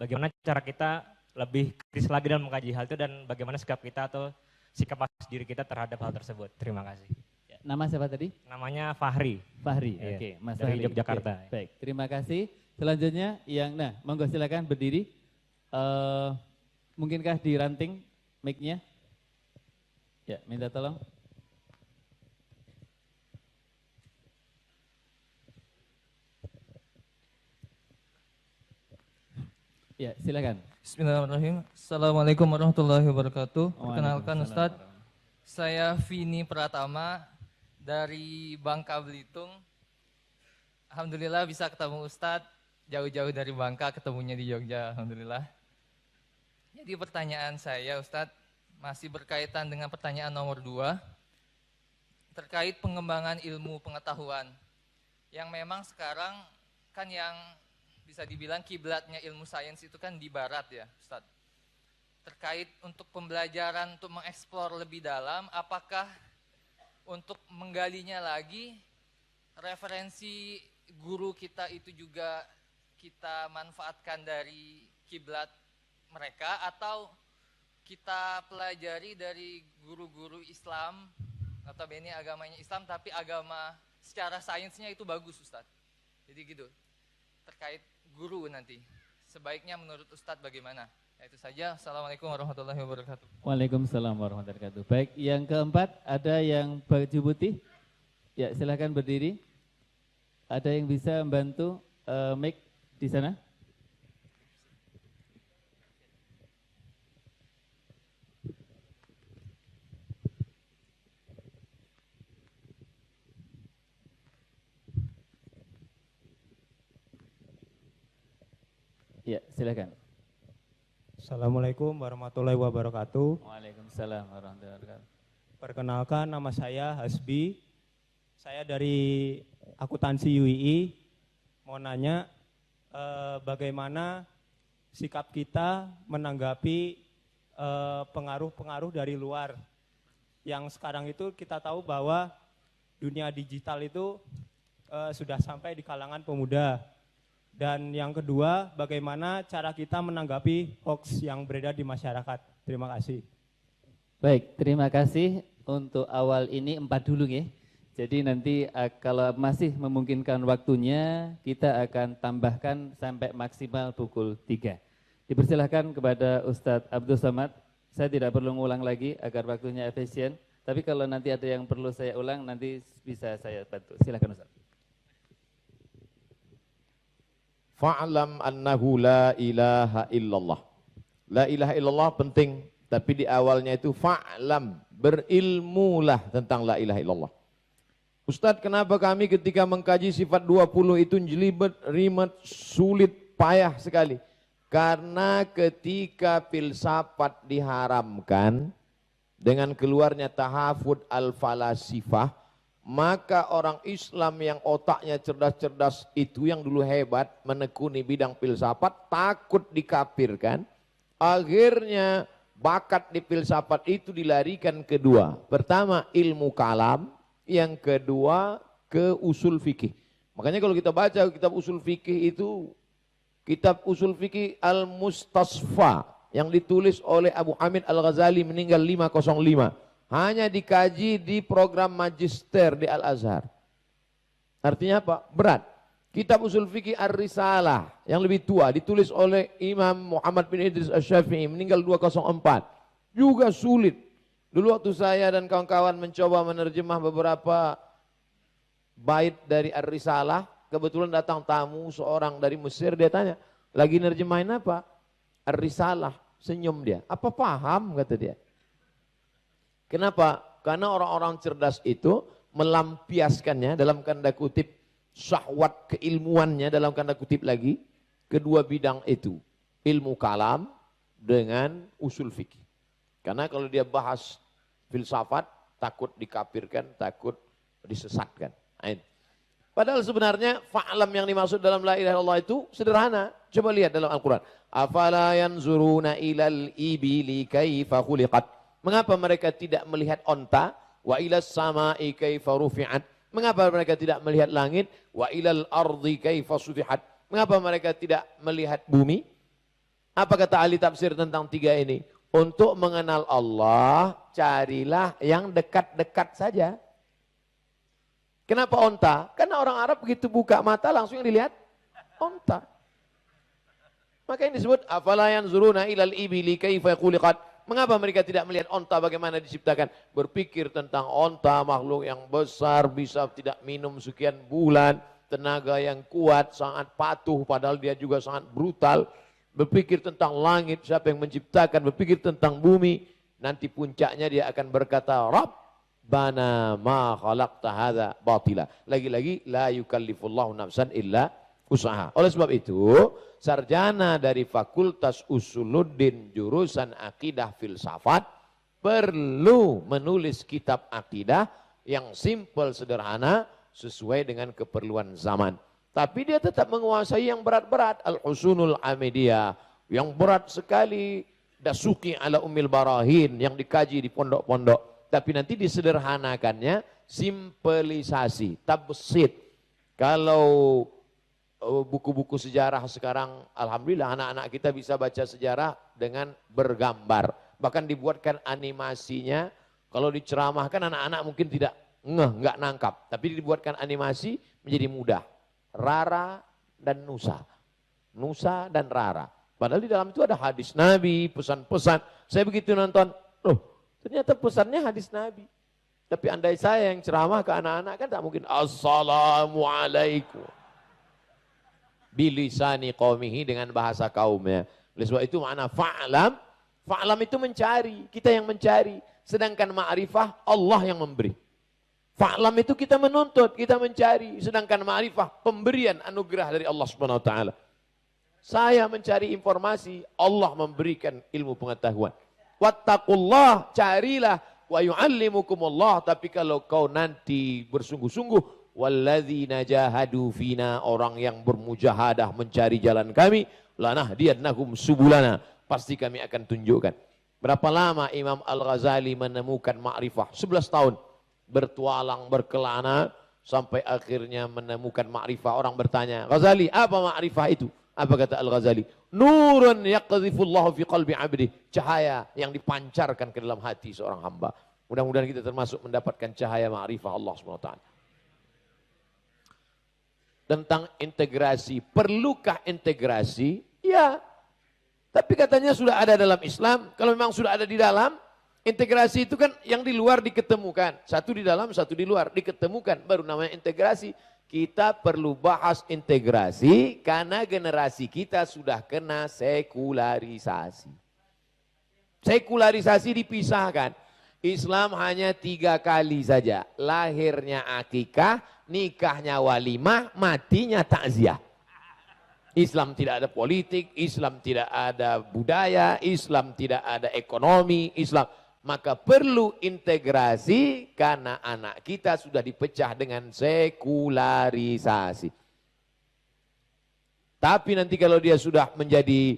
bagaimana cara kita lebih kritis lagi dalam mengkaji hal itu dan bagaimana sikap kita atau sikap diri kita terhadap hal tersebut. Terima kasih. Ya, nama siapa tadi? Namanya Fahri. Fahri, iya. Oke. Mas dari Fahri. Yogyakarta. Oke. Baik, terima kasih. Selanjutnya monggo silakan berdiri. Mungkinkah diranting mic-nya? Ya, minta tolong. Ya, silakan. Bismillahirrahmanirrahim. Assalamualaikum warahmatullahi wabarakatuh. Perkenalkan Ustadz, saya Vini Pratama dari Bangka Belitung. Alhamdulillah bisa ketemu Ustadz, jauh-jauh dari Bangka ketemunya di Jogja, alhamdulillah. Jadi pertanyaan saya Ustadz, masih berkaitan dengan pertanyaan nomor 2, terkait pengembangan ilmu pengetahuan. Yang memang sekarang kan yang bisa dibilang kiblatnya ilmu sains itu kan di barat ya Ustadz. Terkait untuk pembelajaran untuk mengeksplor lebih dalam, apakah untuk menggalinya lagi referensi guru kita itu juga kita manfaatkan dari kiblat mereka atau kita pelajari dari guru-guru Islam atau ini agamanya Islam tapi agama secara sainsnya itu bagus Ustadz. Jadi gitu. Terkait guru nanti. Sebaiknya menurut Ustadz bagaimana? Ya, itu saja. Assalamualaikum warahmatullahi wabarakatuh. Waalaikumsalam warahmatullahi wabarakatuh. Baik, yang keempat ada yang baju putih. Ya, silakan berdiri. Ada yang bisa membantu mic di sana? Ya, silakan. Assalamualaikum warahmatullahi wabarakatuh. Waalaikumsalam warahmatullahi wabarakatuh. Perkenalkan, nama saya Hasbi. Saya dari akuntansi UII. Mau nanya bagaimana sikap kita menanggapi pengaruh-pengaruh dari luar. Yang sekarang itu kita tahu bahwa dunia digital itu sudah sampai di kalangan pemuda. Dan yang kedua, bagaimana cara kita menanggapi hoax yang beredar di masyarakat. Terima kasih. Baik, terima kasih. Untuk awal ini 4 dulu ya. Jadi nanti kalau masih memungkinkan waktunya, kita akan tambahkan sampai maksimal pukul 3. Dipersilahkan kepada Ustadz Abdul Somad. Saya tidak perlu ngulang lagi agar waktunya efisien. Tapi kalau nanti ada yang perlu saya ulang, nanti bisa saya bantu. Silakan Ustadz. Fa'lam annahu la ilaha illallah. La ilaha illallah penting, tapi di awalnya itu fa'lam, berilmulah tentang la ilaha illallah. Ustadz, kenapa kami ketika mengkaji sifat 20 itu jelibet, rimet, sulit, payah sekali? Karena ketika filsafat diharamkan dengan keluarnya tahafud al-falasifah, maka orang Islam yang otaknya cerdas-cerdas itu yang dulu hebat menekuni bidang filsafat takut dikafirkan. Akhirnya bakat di filsafat itu dilarikan kedua. Pertama ilmu kalam, yang kedua ke usul fikih. Makanya kalau kita baca kitab usul fikih itu kitab usul fikih Al-Mustasfa yang ditulis oleh Abu Hamid Al-Ghazali meninggal 505. Hanya dikaji di program magister di Al-Azhar. Artinya apa? Berat. Kitab usul fikih Ar-Risalah yang lebih tua ditulis oleh Imam Muhammad bin Idris Asy-Syafi'i meninggal 204. Juga sulit. Dulu waktu saya dan kawan-kawan mencoba menerjemah beberapa bait dari Ar-Risalah, kebetulan datang tamu seorang dari Mesir, dia tanya, lagi nerjemahin apa? Ar-Risalah. Senyum dia. Apa paham? Kata dia. Kenapa? Karena orang-orang cerdas itu melampiaskannya dalam tanda kutip syahwat keilmuannya dalam tanda kutip lagi kedua bidang itu, ilmu kalam dengan usul fikih. Karena kalau dia bahas filsafat takut dikafirkan, takut disesatkan. Padahal sebenarnya fa'lam yang dimaksud dalam la ilaha illallah itu sederhana. Coba lihat dalam Al-Qur'an. Afala yanzuruna ilal ibili kaifa khuliqat. Mengapa mereka tidak melihat onta? Wa ilas sama'i kaifa rufi'at. Mengapa mereka tidak melihat langit? Wa ilal ardi kaifa sufihat. Mengapa mereka tidak melihat bumi? Apa kata ahli tafsir tentang 3 ini? Untuk mengenal Allah, carilah yang dekat-dekat saja. Kenapa onta? Karena orang Arab begitu buka mata langsung yang dilihat onta. Maka ini disebut afala yanzuruna ilal ibili kaifa khuliqat. Mengapa mereka tidak melihat onta bagaimana diciptakan? Berpikir tentang onta, makhluk yang besar, bisa tidak minum sekian bulan, tenaga yang kuat, sangat patuh, padahal dia juga sangat brutal. Berpikir tentang langit, siapa yang menciptakan, berpikir tentang bumi. Nanti puncaknya dia akan berkata, Rabbana ma khalaqta hadza batila. Lagi-lagi, la yukallifullahu nafsan illa usaha. Oleh sebab itu, sarjana dari Fakultas Usuluddin jurusan akidah filsafat perlu menulis kitab akidah yang simpel sederhana sesuai dengan keperluan zaman. Tapi dia tetap menguasai yang berat-berat. Al-Husunul Amidiyah yang berat sekali. Dasuki ala Ummil Barahin yang dikaji di pondok-pondok. Tapi nanti disederhanakannya simpelisasi, tabsid. Kalau buku-buku sejarah sekarang, alhamdulillah anak-anak kita bisa baca sejarah dengan bergambar. Bahkan dibuatkan animasinya. Kalau diceramahkan anak-anak mungkin tidak nggak nangkap. Tapi dibuatkan animasi menjadi mudah. Rara dan Nusa. Nusa dan Rara. Padahal di dalam itu ada hadis Nabi, pesan-pesan. Saya begitu nonton, loh ternyata pesannya hadis Nabi. Tapi andai saya yang ceramah ke anak-anak kan tak mungkin. Assalamualaikum. Bilisani qaumihi dengan bahasa kaumnya. Oleh sebab itu makna fa'lam. Fa'lam itu mencari, kita yang mencari. Sedangkan ma'rifah Allah yang memberi. Fa'lam itu kita menuntut, kita mencari. Sedangkan ma'rifah pemberian anugerah dari Allah Subhanahu wa taala. Saya mencari informasi, Allah memberikan ilmu pengetahuan. Wattaqullah, carilah, wa yu'allimukumullah. Tapi kalau kau nanti bersungguh-sungguh, walladzina jahadu fina, orang yang bermujahadah mencari jalan kami, lanahdiyannahum subulana, pasti kami akan tunjukkan. Berapa lama Imam Al-Ghazali menemukan ma'rifah? 11 tahun. Bertualang, berkelana, sampai akhirnya menemukan ma'rifah. Orang bertanya, Ghazali, apa ma'rifah itu? Apa kata Al-Ghazali? Nurun yaqdhifullahu fi qalbi 'abdi, cahaya yang dipancarkan ke dalam hati seorang hamba. Mudah-mudahan kita termasuk mendapatkan cahaya ma'rifah Allah SWT. Tentang integrasi, perlukah integrasi? Ya. Tapi katanya sudah ada dalam Islam. Kalau memang sudah ada di dalam, integrasi itu kan yang di luar diketemukan. Satu di dalam, satu di luar. Diketemukan, baru namanya integrasi. Kita perlu bahas integrasi karena generasi kita sudah kena sekularisasi. Sekularisasi dipisahkan. Islam hanya 3 kali saja. Lahirnya akikah, nikahnya walimah, matinya takziah. Islam tidak ada politik, Islam tidak ada budaya, Islam tidak ada ekonomi, Islam. Maka perlu integrasi karena anak kita sudah dipecah dengan sekularisasi. Tapi nanti kalau dia sudah menjadi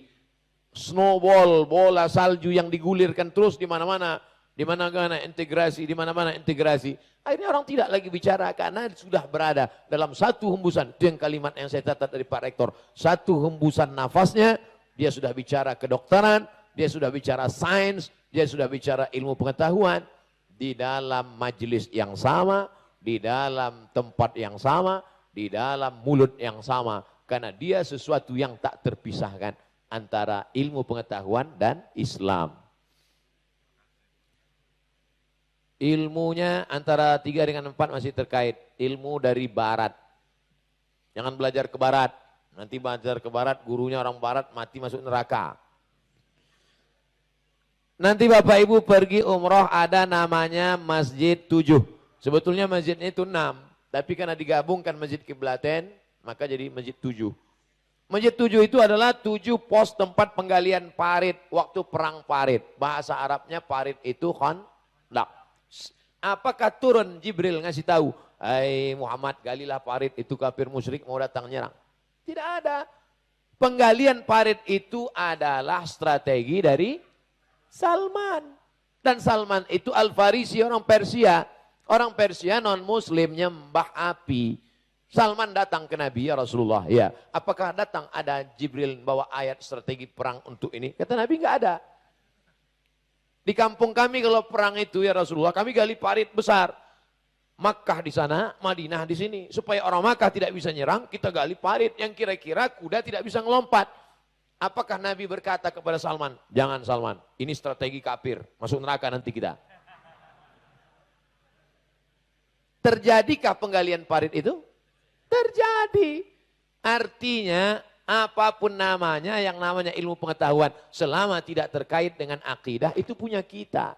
snowball, bola salju yang digulirkan terus di mana-mana, di mana-mana integrasi, di mana-mana integrasi. Akhirnya orang tidak lagi bicara karena sudah berada dalam satu hembusan. Itu yang kalimat yang saya catat dari Pak Rektor. Satu hembusan nafasnya, dia sudah bicara kedokteran, dia sudah bicara sains, dia sudah bicara ilmu pengetahuan. Di dalam majelis yang sama, di dalam tempat yang sama, di dalam mulut yang sama. Karena dia sesuatu yang tak terpisahkan antara ilmu pengetahuan dan Islam. Ilmunya antara 3 dengan 4 masih terkait. Ilmu dari barat. Jangan belajar ke barat. Nanti belajar ke barat, gurunya orang barat mati masuk neraka. Nanti Bapak Ibu pergi umroh ada namanya Masjid 7. Sebetulnya masjidnya itu 6. Tapi karena digabungkan Masjid Kiblaten, maka jadi Masjid 7. Masjid 7 itu adalah 7 pos tempat penggalian parit waktu perang parit. Bahasa Arabnya parit itu khandaq. Apakah turun Jibril ngasih tahu, hai Muhammad galilah parit, itu kafir musyrik mau datang nyerang? Tidak ada. Penggalian parit itu adalah strategi dari Salman. Dan Salman itu Al-Farisi, orang Persia. Orang Persia non-muslim nyembah api. Salman datang ke Nabi, ya Rasulullah. Ya, apakah datang ada Jibril bawa ayat strategi perang untuk ini? Kata Nabi, enggak ada. Di kampung kami kalau perang itu ya Rasulullah, kami gali parit besar. Makkah di sana, Madinah di sini. Supaya orang Makkah tidak bisa nyerang, kita gali parit yang kira-kira kuda tidak bisa ngelompat. Apakah Nabi berkata kepada Salman, jangan Salman, ini strategi kafir, masuk neraka nanti kita. Terjadikah penggalian parit itu? Terjadi. Artinya apapun namanya yang namanya ilmu pengetahuan, selama tidak terkait dengan akidah, itu punya kita.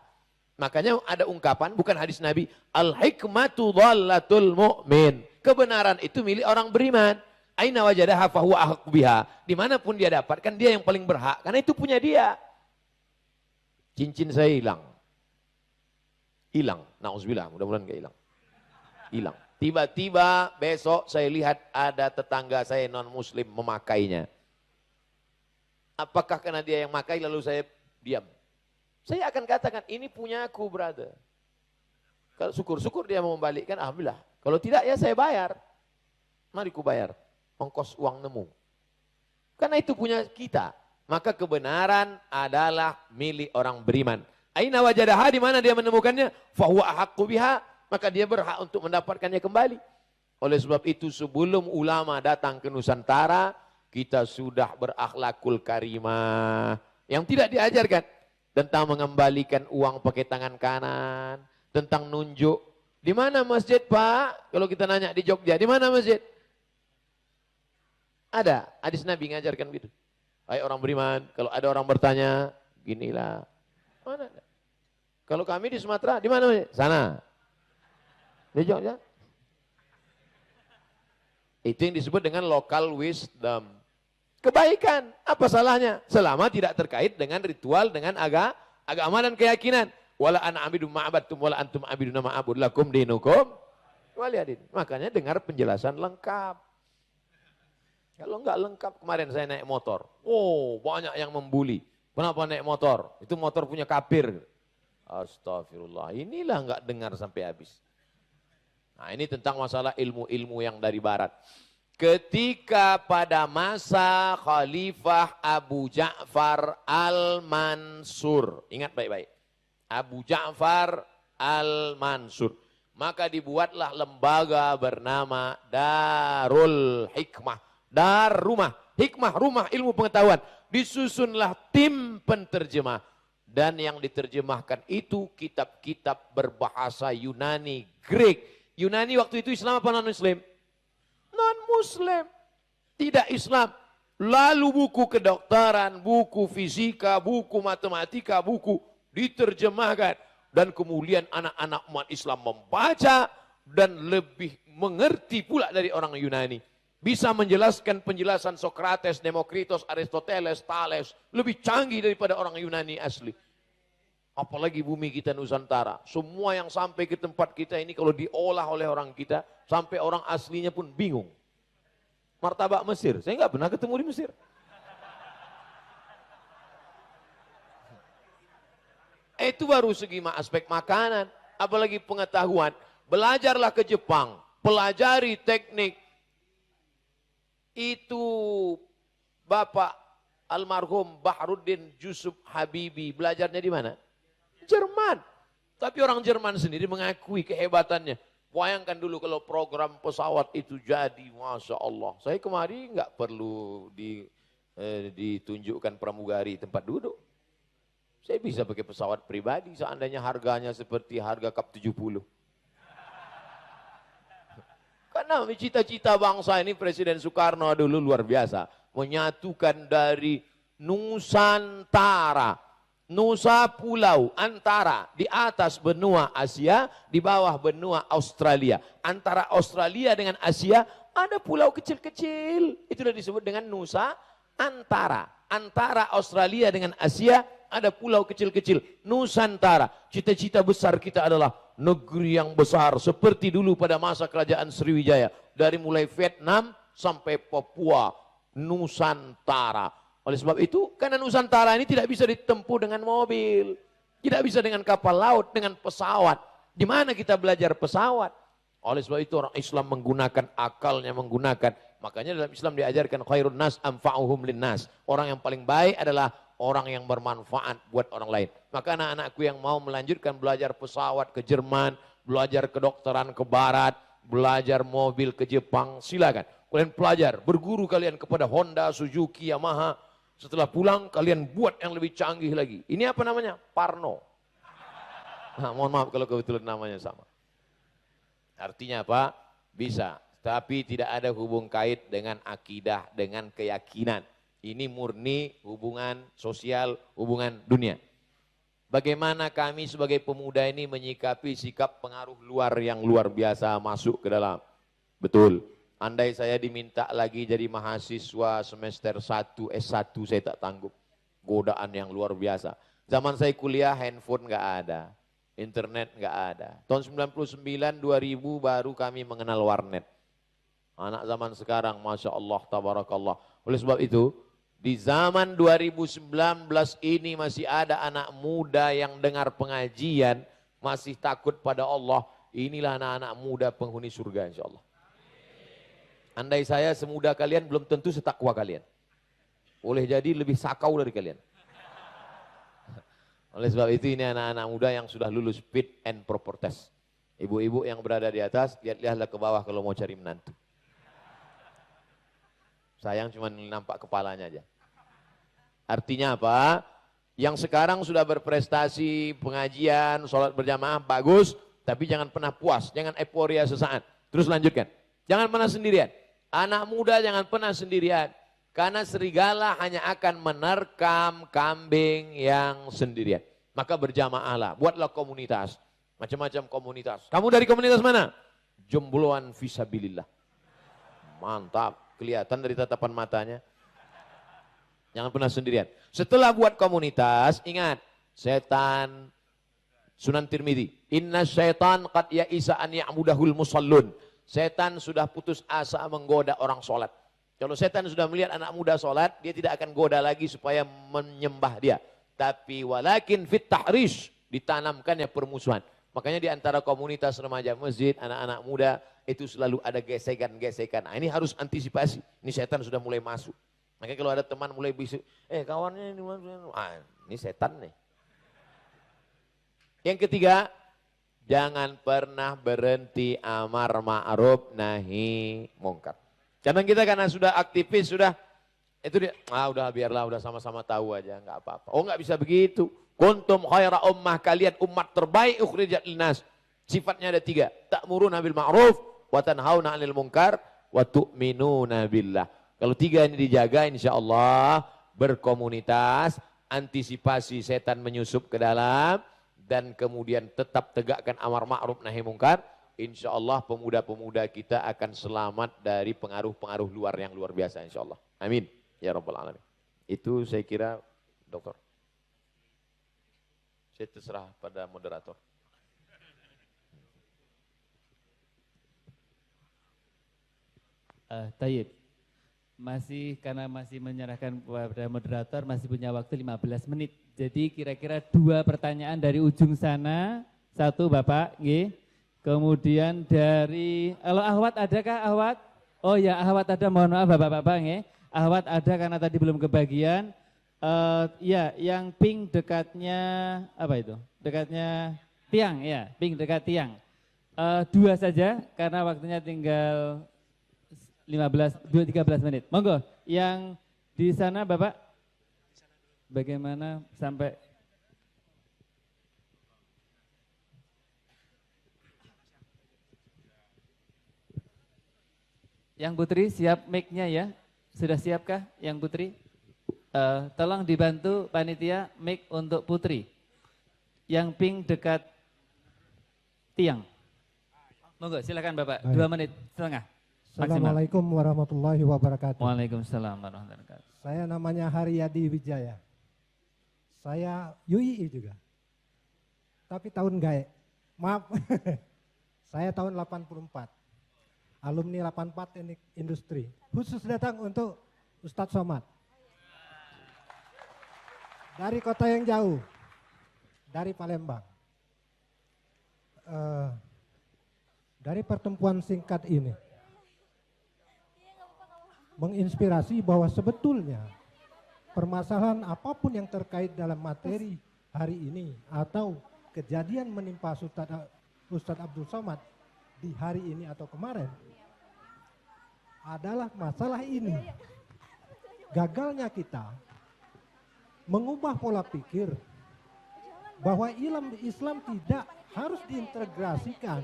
Makanya ada ungkapan, bukan hadis Nabi, al-hikmatu dhallatul mu'min. Kebenaran itu milik orang beriman. Aina wajadaha fahuwa ahqqu biha. Dimanapun dia dapatkan, dia yang paling berhak. Karena itu punya dia. Cincin saya hilang. Hilang. Na'udzubillah, mudah-mudahan gak hilang. Hilang. Tiba-tiba besok saya lihat ada tetangga saya non-muslim memakainya. Apakah karena dia yang memakai lalu saya diam? Saya akan katakan, ini punya aku brother. Kalau syukur-syukur dia mau membalikkan, alhamdulillah. Kalau tidak ya saya bayar. Mari ku bayar. Ongkos uang nemu. Karena itu punya kita. Maka kebenaran adalah milik orang beriman. Aina wajadaha, di mana dia menemukannya? Fahuwa ahaqqu biha, maka dia berhak untuk mendapatkannya kembali. Oleh sebab itu sebelum ulama datang ke Nusantara, kita sudah berakhlakul karimah. Yang tidak diajarkan. Tentang mengembalikan uang pakai tangan kanan. Tentang nunjuk. Di mana masjid Pak? Kalau kita nanya di Jogja, di mana masjid? Ada, hadis Nabi ngajarkan begitu. Hai orang beriman, kalau ada orang bertanya, ginilah. Mana ada? Kalau kami di Sumatera, di mana? Sana. Di Jogja. Itu yang disebut dengan local wisdom. Kebaikan, apa salahnya? Selama tidak terkait dengan ritual, dengan agama dan keyakinan. Wala ana abidun ma'abadtum wala antum abidun ma'abud lakum dinukum waliyadin. Makanya dengar penjelasan lengkap. Kalau enggak lengkap, kemarin saya naik motor. Oh, banyak yang membuli. Kenapa naik motor? Itu motor punya kafir. Astagfirullah, inilah enggak dengar sampai habis. Nah, ini tentang masalah ilmu-ilmu yang dari barat. Ketika pada masa Khalifah Abu Ja'far Al-Mansur, ingat baik-baik, Abu Ja'far Al-Mansur, maka dibuatlah lembaga bernama Darul Hikmah, Dar rumah, hikmah, rumah ilmu pengetahuan. Disusunlah tim penterjemah, dan yang diterjemahkan itu kitab-kitab berbahasa Yunani, Greek. Yunani waktu itu Islam apa non-Muslim? Non-Muslim, tidak Islam. Lalu buku kedokteran, buku fisika, buku matematika, buku diterjemahkan. Dan kemudian anak-anak umat Islam membaca dan lebih mengerti pula dari orang Yunani. Bisa menjelaskan penjelasan Sokrates, Demokritos, Aristoteles, Thales. Lebih canggih daripada orang Yunani asli. Apalagi bumi kita Nusantara. Semua yang sampai ke tempat kita ini kalau diolah oleh orang kita, sampai orang aslinya pun bingung. Martabak Mesir, saya nggak pernah ketemu di Mesir. Itu baru segi aspek makanan, apalagi pengetahuan. Belajarlah ke Jepang, pelajari teknik. Itu Bapak almarhum Bahruddin Yusuf Habibi, belajarnya di mana? Jerman. Tapi orang Jerman sendiri mengakui kehebatannya. Bayangkan dulu kalau program pesawat itu jadi, Masya Allah. Saya kemarin nggak perlu ditunjukkan pramugari tempat duduk. Saya bisa pakai pesawat pribadi seandainya harganya seperti harga Kap 70. Karena cita-cita bangsa ini Presiden Soekarno dulu luar biasa. Menyatukan dari Nusantara. Nusa pulau antara di atas benua Asia, di bawah benua Australia. Antara Australia dengan Asia ada pulau kecil-kecil. Itulah disebut dengan Nusa Antara. Antara Australia dengan Asia ada pulau kecil-kecil. Nusantara. Cita-cita besar kita adalah negeri yang besar. Seperti dulu pada masa kerajaan Sriwijaya. Dari mulai Vietnam sampai Papua. Nusantara. Oleh sebab itu, karena Nusantara ini tidak bisa ditempuh dengan mobil. Tidak bisa dengan kapal laut, dengan pesawat. Di mana kita belajar pesawat? Oleh sebab itu orang Islam menggunakan akalnya, menggunakan. Makanya dalam Islam diajarkan khairun nas anfa'uhum linnas. Orang yang paling baik adalah orang yang bermanfaat buat orang lain. Maka anak-anakku yang mau melanjutkan belajar pesawat ke Jerman, belajar kedokteran ke Barat, belajar mobil ke Jepang, silakan. Kalian pelajar, berguru kalian kepada Honda, Suzuki, Yamaha. Setelah pulang kalian buat yang lebih canggih lagi. Ini apa namanya? Parno. Nah, mohon maaf kalau kebetulan namanya sama. Artinya apa? Bisa. Tapi tidak ada hubung kait dengan akidah, dengan keyakinan. Ini murni hubungan sosial, hubungan dunia. Bagaimana kami sebagai pemuda ini menyikapi sikap pengaruh luar yang luar biasa masuk ke dalam. Betul. Andai saya diminta lagi jadi mahasiswa semester 1, S1 saya tak tanggup. Godaan yang luar biasa. Zaman saya kuliah handphone nggak ada. Internet nggak ada. Tahun 99, 2000 baru kami mengenal warnet. Anak zaman sekarang Masya Allah, Tabarakallah. Oleh sebab itu, di zaman 2019 ini masih ada anak muda yang dengar pengajian, masih takut pada Allah. Inilah anak-anak muda penghuni surga insya Allah. Andai saya semuda kalian, belum tentu setakwa kalian. Boleh jadi lebih sakau dari kalian. Oleh sebab itu ini anak-anak muda yang sudah lulus fit and proper test. Ibu-ibu yang berada di atas, lihat-lihatlah ke bawah kalau mau cari menantu. Sayang cuma nampak kepalanya aja. Artinya apa? Yang sekarang sudah berprestasi, pengajian, sholat berjamaah, bagus. Tapi jangan pernah puas, jangan euforia sesaat. Terus lanjutkan. Jangan pernah sendirian. Anak muda jangan pernah sendirian. Karena serigala hanya akan menerkam kambing yang sendirian. Maka berjamaahlah, buatlah komunitas. Macam-macam komunitas. Kamu dari komunitas mana? Jombloan fisabilillah. Mantap, kelihatan dari tatapan matanya. Jangan pernah sendirian. Setelah buat komunitas, ingat, setan Sunan Tirmidzi, inna syaitan qad ya'isa an ya'budahul musallun. Setan sudah putus asa menggoda orang sholat. Kalau setan sudah melihat anak muda sholat, dia tidak akan goda lagi supaya menyembah dia. Tapi walakin fit tahrish, ditanamkannya permusuhan. Makanya di antara komunitas remaja masjid, anak-anak muda, itu selalu ada gesekan-gesekan. Nah, ini harus antisipasi. Ini setan sudah mulai masuk. Makanya kalau ada teman mulai bisik, kawannya ini, ini setan nih. Yang ketiga, jangan pernah berhenti amar ma'ruf nahi mungkar. Karena kita karena sudah aktivis, sudah itu dia, udah biarlah, udah sama-sama tahu aja, nggak apa-apa. Oh nggak bisa begitu. Kuntum khaira ummah, kalian umat terbaik ukhrijat linnas. Sifatnya ada 3. Ta'muruna bil ma'ruf, wa tanhauna 'anil munkar, wa tu'minuna billah. Kalau 3 ini dijaga, insya Allah berkomunitas, antisipasi setan menyusup ke dalam, dan kemudian tetap tegakkan amar ma'ruf nahi mungkar, insya Allah pemuda-pemuda kita akan selamat dari pengaruh-pengaruh luar yang luar biasa insya Allah. Amin. Ya Rabbal Alamin. Itu saya kira, Dokter. Saya terserah pada moderator. Tayyib. Karena masih menyerahkan kepada moderator, masih punya waktu 15 menit. Jadi kira-kira 2 pertanyaan dari ujung sana. 1 Bapak, nggih. Kemudian dari, kalau Ahwat adakah Ahwat? Oh ya, Ahwat ada, mohon maaf Bapak-Bapak, nggih. Ahwat ada karena tadi belum kebagian. Ya, yang pink dekatnya, apa itu? Dekatnya tiang, ya, pink dekat tiang. 2 saja karena waktunya tinggal 13 menit. Monggo, yang di sana Bapak, bagaimana sampai? Yang Putri siap mic-nya ya? Sudah siapkah yang Putri? Tolong dibantu panitia mic untuk Putri. Yang pink dekat tiang. Monggo silakan Bapak, 2 menit setengah. Assalamualaikum warahmatullahi wabarakatuh. Waalaikumsalam warahmatullahi wabarakatuh. Saya namanya Haryadi Wijaya. Saya UII juga. Tapi tahun gaek. Maaf. Saya tahun 84. Alumni 84 Teknik Industri. Khusus datang untuk Ustadz Somad. Dari kota yang jauh. Dari Palembang. Dari pertemuan singkat ini, menginspirasi bahwa sebetulnya permasalahan apapun yang terkait dalam materi hari ini atau kejadian menimpa Ustadz Abdul Somad di hari ini atau kemarin adalah masalah ini. Gagalnya kita mengubah pola pikir bahwa Islam tidak harus diintegrasikan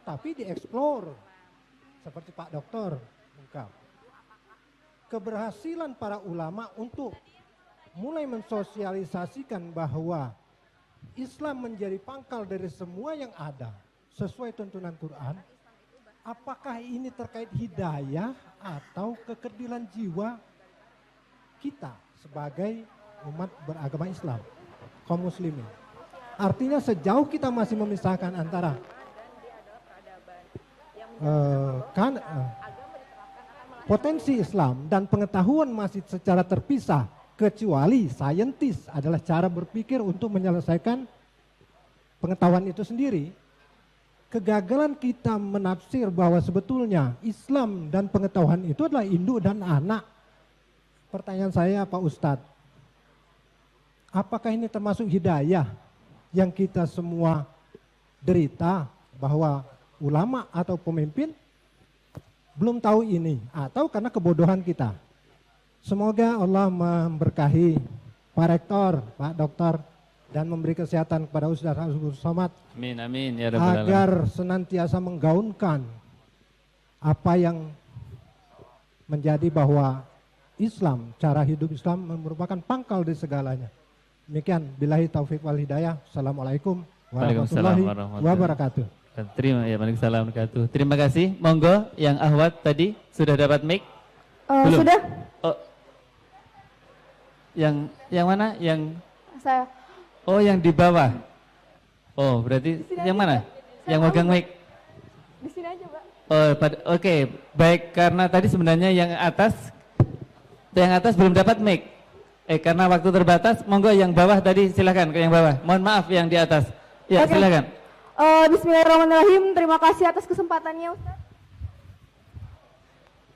tapi dieksplor seperti Pak Dokter ungkap. Keberhasilan para ulama untuk mulai mensosialisasikan bahwa Islam menjadi pangkal dari semua yang ada sesuai tuntunan Quran. Apakah ini terkait hidayah atau kekerdilan jiwa kita sebagai umat beragama Islam, kaum muslimin? Artinya sejauh kita masih memisahkan antara potensi Islam dan pengetahuan masih secara terpisah, kecuali saintis adalah cara berpikir untuk menyelesaikan pengetahuan itu sendiri. Kegagalan kita menafsir bahwa sebetulnya Islam dan pengetahuan itu adalah induk dan anak. Pertanyaan saya Pak Ustadz, apakah ini termasuk hidayah yang kita semua derita bahwa ulama atau pemimpin belum tahu ini atau karena kebodohan kita? Semoga Allah memberkahi Pak Rektor, Pak Dokter, dan memberi kesehatan kepada Ustadz Abdul Somad. Amin, amin, ya Rabbal Alamin. Agar senantiasa menggaungkan apa yang menjadi bahwa Islam, cara hidup Islam merupakan pangkal dari segalanya. Demikian, billahi taufiq wal hidayah. Assalamualaikum warahmatullahi wabarakatuh. Terima kasih. Monggo yang Ahwat tadi sudah dapat mic? Belum? Sudah. Oh. Yang mana? Yang Saya. oh yang di bawah. Oh berarti yang mana? Yang megang mic. Di sini aja, Pak. Oh oke, baik, karena tadi sebenarnya yang atas belum dapat mic. Karena waktu terbatas, monggo yang bawah tadi silakan ke yang bawah. Mohon maaf yang di atas. Ya, Oke. silakan. Bismillahirrahmanirrahim. Terima kasih atas kesempatannya, Ustaz.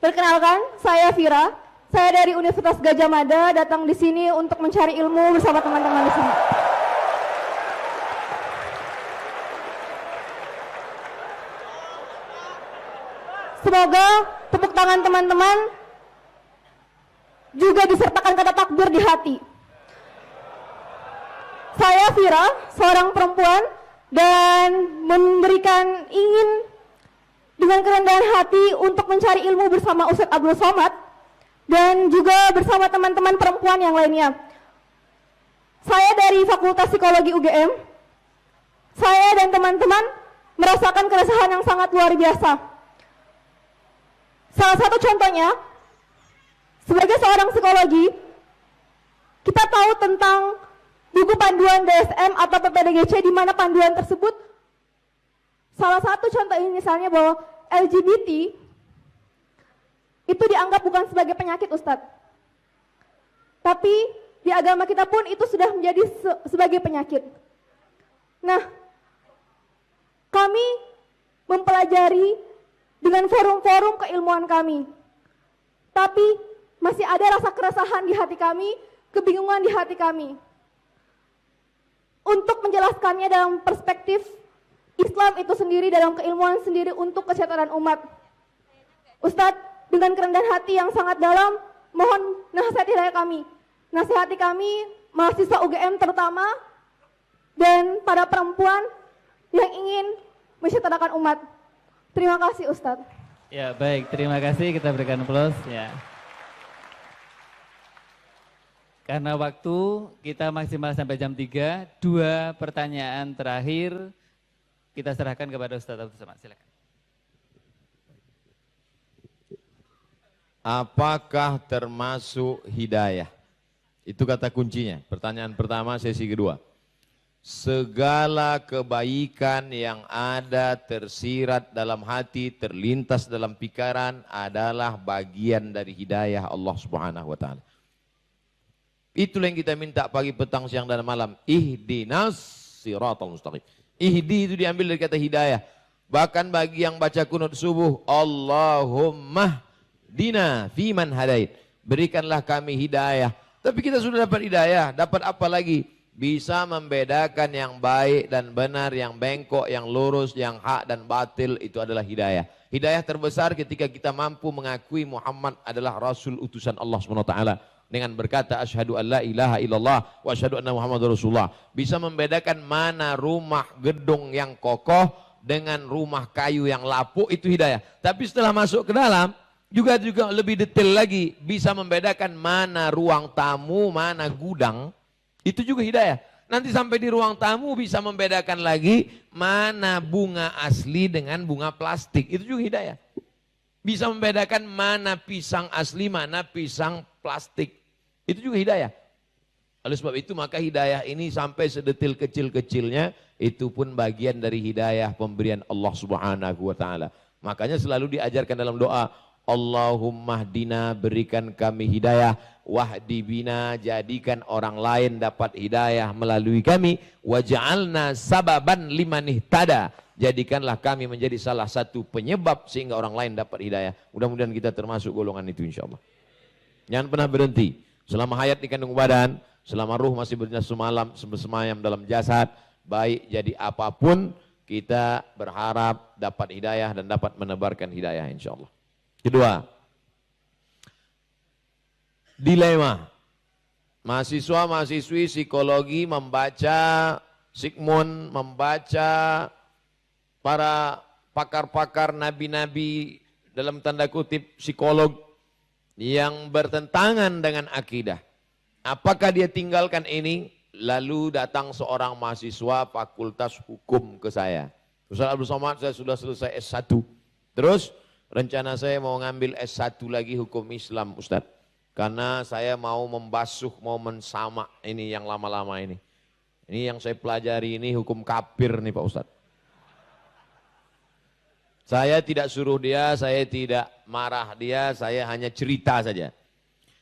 Perkenalkan, saya Vira. Saya dari Universitas Gadjah Mada, datang di sini untuk mencari ilmu bersama teman-teman di sini. Semoga tepuk tangan teman-teman juga disertakan kata takbir di hati. Saya Vira, seorang perempuan, dan ingin dengan kerendahan hati untuk mencari ilmu bersama Ustadz Abdul Somad dan juga bersama teman-teman perempuan yang lainnya. Saya dari Fakultas Psikologi UGM. Saya dan teman-teman merasakan keresahan yang sangat luar biasa. Salah satu contohnya, sebagai seorang psikologi, kita tahu tentang buku panduan DSM atau PPDGC, di mana panduan tersebut salah satu contoh ini misalnya bahwa LGBT itu dianggap bukan sebagai penyakit, Ustadz. Tapi di agama kita pun itu sudah menjadi sebagai penyakit. Nah, kami mempelajari dengan forum-forum keilmuan kami. Tapi masih ada rasa keresahan di hati kami, kebingungan di hati kami. Untuk menjelaskannya dalam perspektif Islam itu sendiri, dalam keilmuan sendiri untuk kesejahteraan umat. Ustadz, dengan kerendahan hati yang sangat dalam, mohon nasihati kami. Nasihati kami, mahasiswa UGM terutama, dan para perempuan yang ingin mensejahterakan umat. Terima kasih, Ustadz. Ya baik, terima kasih, kita berikan aplaus. Ya. Karena waktu kita maksimal sampai jam 3, 2 pertanyaan terakhir kita serahkan kepada Ustadz Abdul Somad. Silakan. Apakah termasuk hidayah? Itu kata kuncinya. Pertanyaan pertama, sesi kedua. Segala kebaikan yang ada tersirat dalam hati, terlintas dalam pikiran adalah bagian dari hidayah Allah Subhanahu wa taala. Itulah yang kita minta pagi, petang, siang dan malam. Ihdinas siratal mustaqim. Ihdi itu diambil dari kata hidayah. Bahkan bagi yang baca kunut subuh, Allahumma dina fiman hadait. Berikanlah kami hidayah. Tapi kita sudah dapat hidayah, dapat apa lagi? Bisa membedakan yang baik dan benar, yang bengkok, yang lurus, yang hak dan batil, itu adalah hidayah. Hidayah terbesar ketika kita mampu mengakui Muhammad adalah Rasul utusan Allah SWT. Dengan berkata asyhadu an la ilaha illallah wa asyhadu anna Muhammadar Rasulullah. Bisa membedakan mana rumah gedung yang kokoh dengan rumah kayu yang lapuk, itu hidayah. Tapi setelah masuk ke dalam, juga lebih detail lagi. Bisa membedakan mana ruang tamu, mana gudang. Itu juga hidayah. Nanti sampai di ruang tamu bisa membedakan lagi mana bunga asli dengan bunga plastik. Itu juga hidayah. Bisa membedakan mana pisang asli, mana pisang plastik. Itu juga hidayah. Oleh sebab itu maka hidayah ini sampai sedetil kecil-kecilnya itu pun bagian dari hidayah pemberian Allah Subhanahu wa taala. Makanya selalu diajarkan dalam doa, Allahumma hdina, berikan kami hidayah, wahdi bina, jadikan orang lain dapat hidayah melalui kami, waj'alna sababan liman ihtada, jadikanlah kami menjadi salah satu penyebab sehingga orang lain dapat hidayah. Mudah-mudahan kita termasuk golongan itu insyaallah. Jangan pernah berhenti. Selama hayat di kandung badan, selama ruh masih bersemayam dalam jasad, baik jadi apapun, kita berharap dapat hidayah dan dapat menebarkan hidayah insyaallah. Kedua, dilema. Mahasiswa-mahasiswi psikologi membaca Sigmund, membaca para pakar-pakar nabi-nabi dalam tanda kutip psikolog yang bertentangan dengan akidah. Apakah dia tinggalkan ini? Lalu datang seorang mahasiswa fakultas hukum ke saya. Ustaz Abdul Somad, saya sudah selesai S1. Terus rencana saya mau ngambil S1 lagi hukum Islam, Ustaz. Karena saya mau membasuh, mau mensamak ini yang lama-lama ini. Ini yang saya pelajari ini hukum kafir nih Pak Ustadz. Saya tidak suruh dia, saya tidak marah dia, saya hanya cerita saja.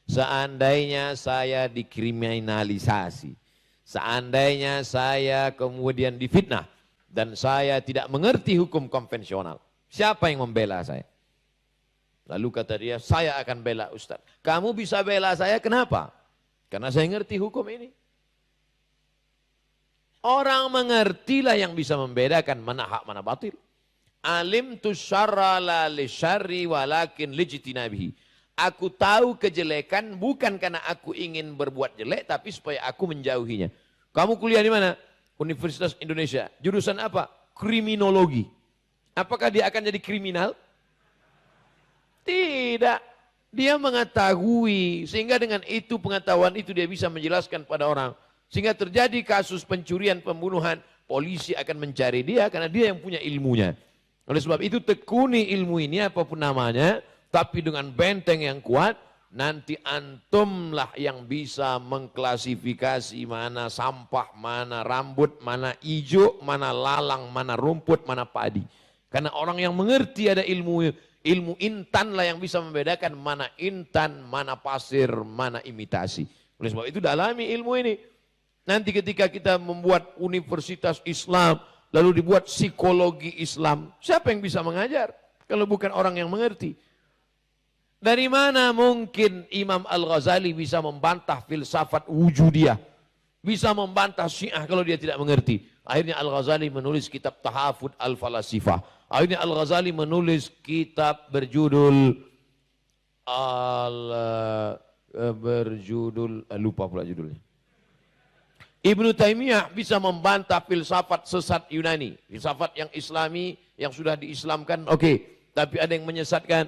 Seandainya saya dikriminalisasi, seandainya saya kemudian difitnah, dan saya tidak mengerti hukum konvensional, siapa yang membela saya? Lalu kata dia, saya akan bela Ustaz. Kamu bisa bela saya, kenapa? Karena saya ngerti hukum ini. Orang mengertilah yang bisa membedakan mana hak mana batil. Alim tu syarra la li syarri walakin lijtinabihi. Aku tahu kejelekan bukan karena aku ingin berbuat jelek, tapi supaya aku menjauhinya. Kamu kuliah di mana? Universitas Indonesia. Jurusan apa? Kriminologi. Apakah dia akan jadi kriminal? Tidak. Dia mengetahui, sehingga dengan itu pengetahuan itu dia bisa menjelaskan pada orang. Sehingga terjadi kasus pencurian, pembunuhan, polisi akan mencari dia karena dia yang punya ilmunya. Oleh sebab itu tekuni ilmu ini apapun namanya, tapi dengan benteng yang kuat, nanti antumlah yang bisa mengklasifikasi mana sampah, mana rambut, mana hijau, mana lalang, mana rumput, mana padi. Karena orang yang mengerti ada ilmu intan lah yang bisa membedakan mana intan, mana pasir, mana imitasi. Oleh sebab itu dalami ilmu ini. Nanti ketika kita membuat universitas Islam, lalu dibuat psikologi Islam, siapa yang bisa mengajar? Kalau bukan orang yang mengerti. Dari mana mungkin Imam Al-Ghazali bisa membantah filsafat wujudiyah? Bisa membantah Syiah kalau dia tidak mengerti. Akhirnya Al-Ghazali menulis kitab Tahafud Al-Falasifah. Akhirnya Al-Ghazali menulis kitab berjudul lupa pula judulnya. Ibnu Taimiyah bisa membantah filsafat sesat Yunani. Filsafat yang Islami, yang sudah diislamkan, oke. Tapi ada yang menyesatkan.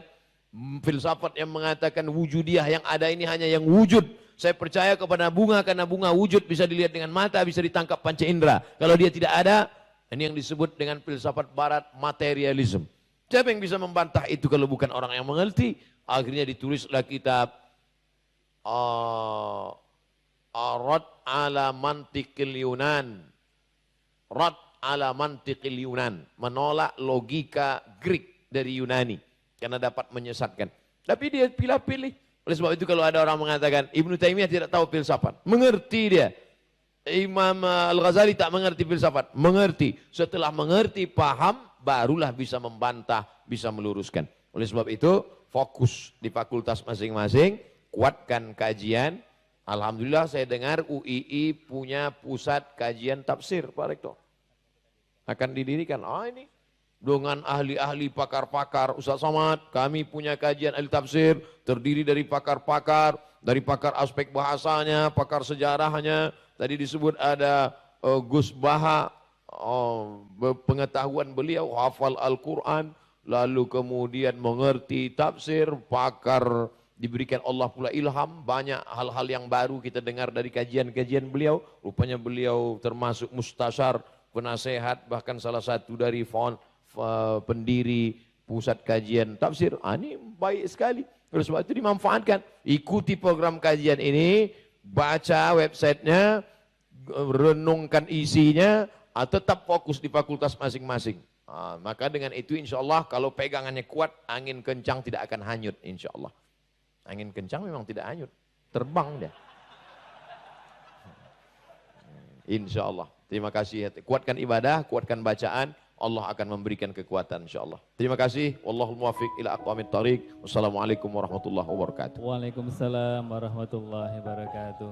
Filsafat yang mengatakan wujudiyah, yang ada ini hanya yang wujud. Saya percaya kepada bunga karena bunga wujud bisa dilihat dengan mata, bisa ditangkap panca indera. Kalau dia tidak ada, ini yang disebut dengan filsafat barat materialism. Siapa yang bisa membantah itu kalau bukan orang yang mengerti? Akhirnya ditulislah kitab Rad ala mantiqil Yunan. Rad ala mantiqil Yunan. Menolak logika Greek dari Yunani. Karena dapat menyesatkan. Tapi dia pilih-pilih. Oleh sebab itu kalau ada orang mengatakan Ibnu Taimiyah tidak tahu filsafat. Mengerti dia. Imam Al-Ghazali tak mengerti filsafat. Mengerti. Setelah mengerti, paham, barulah bisa membantah, bisa meluruskan. Oleh sebab itu fokus di fakultas masing-masing. Kuatkan kajian. Alhamdulillah saya dengar UII punya pusat kajian tafsir Pak Rektor. Akan didirikan. Ini. Dengan ahli-ahli pakar-pakar Ustaz Somad, kami punya kajian ahli tafsir, terdiri dari pakar-pakar, dari pakar aspek bahasanya, pakar sejarahnya, tadi disebut ada Gus Baha, pengetahuan beliau, hafal Al-Quran, lalu kemudian mengerti tafsir, pakar diberikan Allah pula ilham, banyak hal-hal yang baru kita dengar dari kajian-kajian beliau, rupanya beliau termasuk mustasyar, penasehat, bahkan salah satu dari pendiri pusat kajian tafsir. Ini baik sekali. Oleh sebab itu dimanfaatkan. Ikuti program kajian ini, baca websitenya, renungkan isinya, tetap fokus di fakultas masing-masing. Maka dengan itu insya Allah kalau pegangannya kuat, angin kencang tidak akan hanyut insya Allah. Angin kencang memang tidak hanyut, terbang dia. Insya Allah. Terima kasih. Kuatkan ibadah, kuatkan bacaan. Allah akan memberikan kekuatan insyaAllah. Terima kasih. Wallahul muwaffiq ila aqwamit thariq. Wassalamualaikum warahmatullahi wabarakatuh. Waalaikumsalam warahmatullahi wabarakatuh.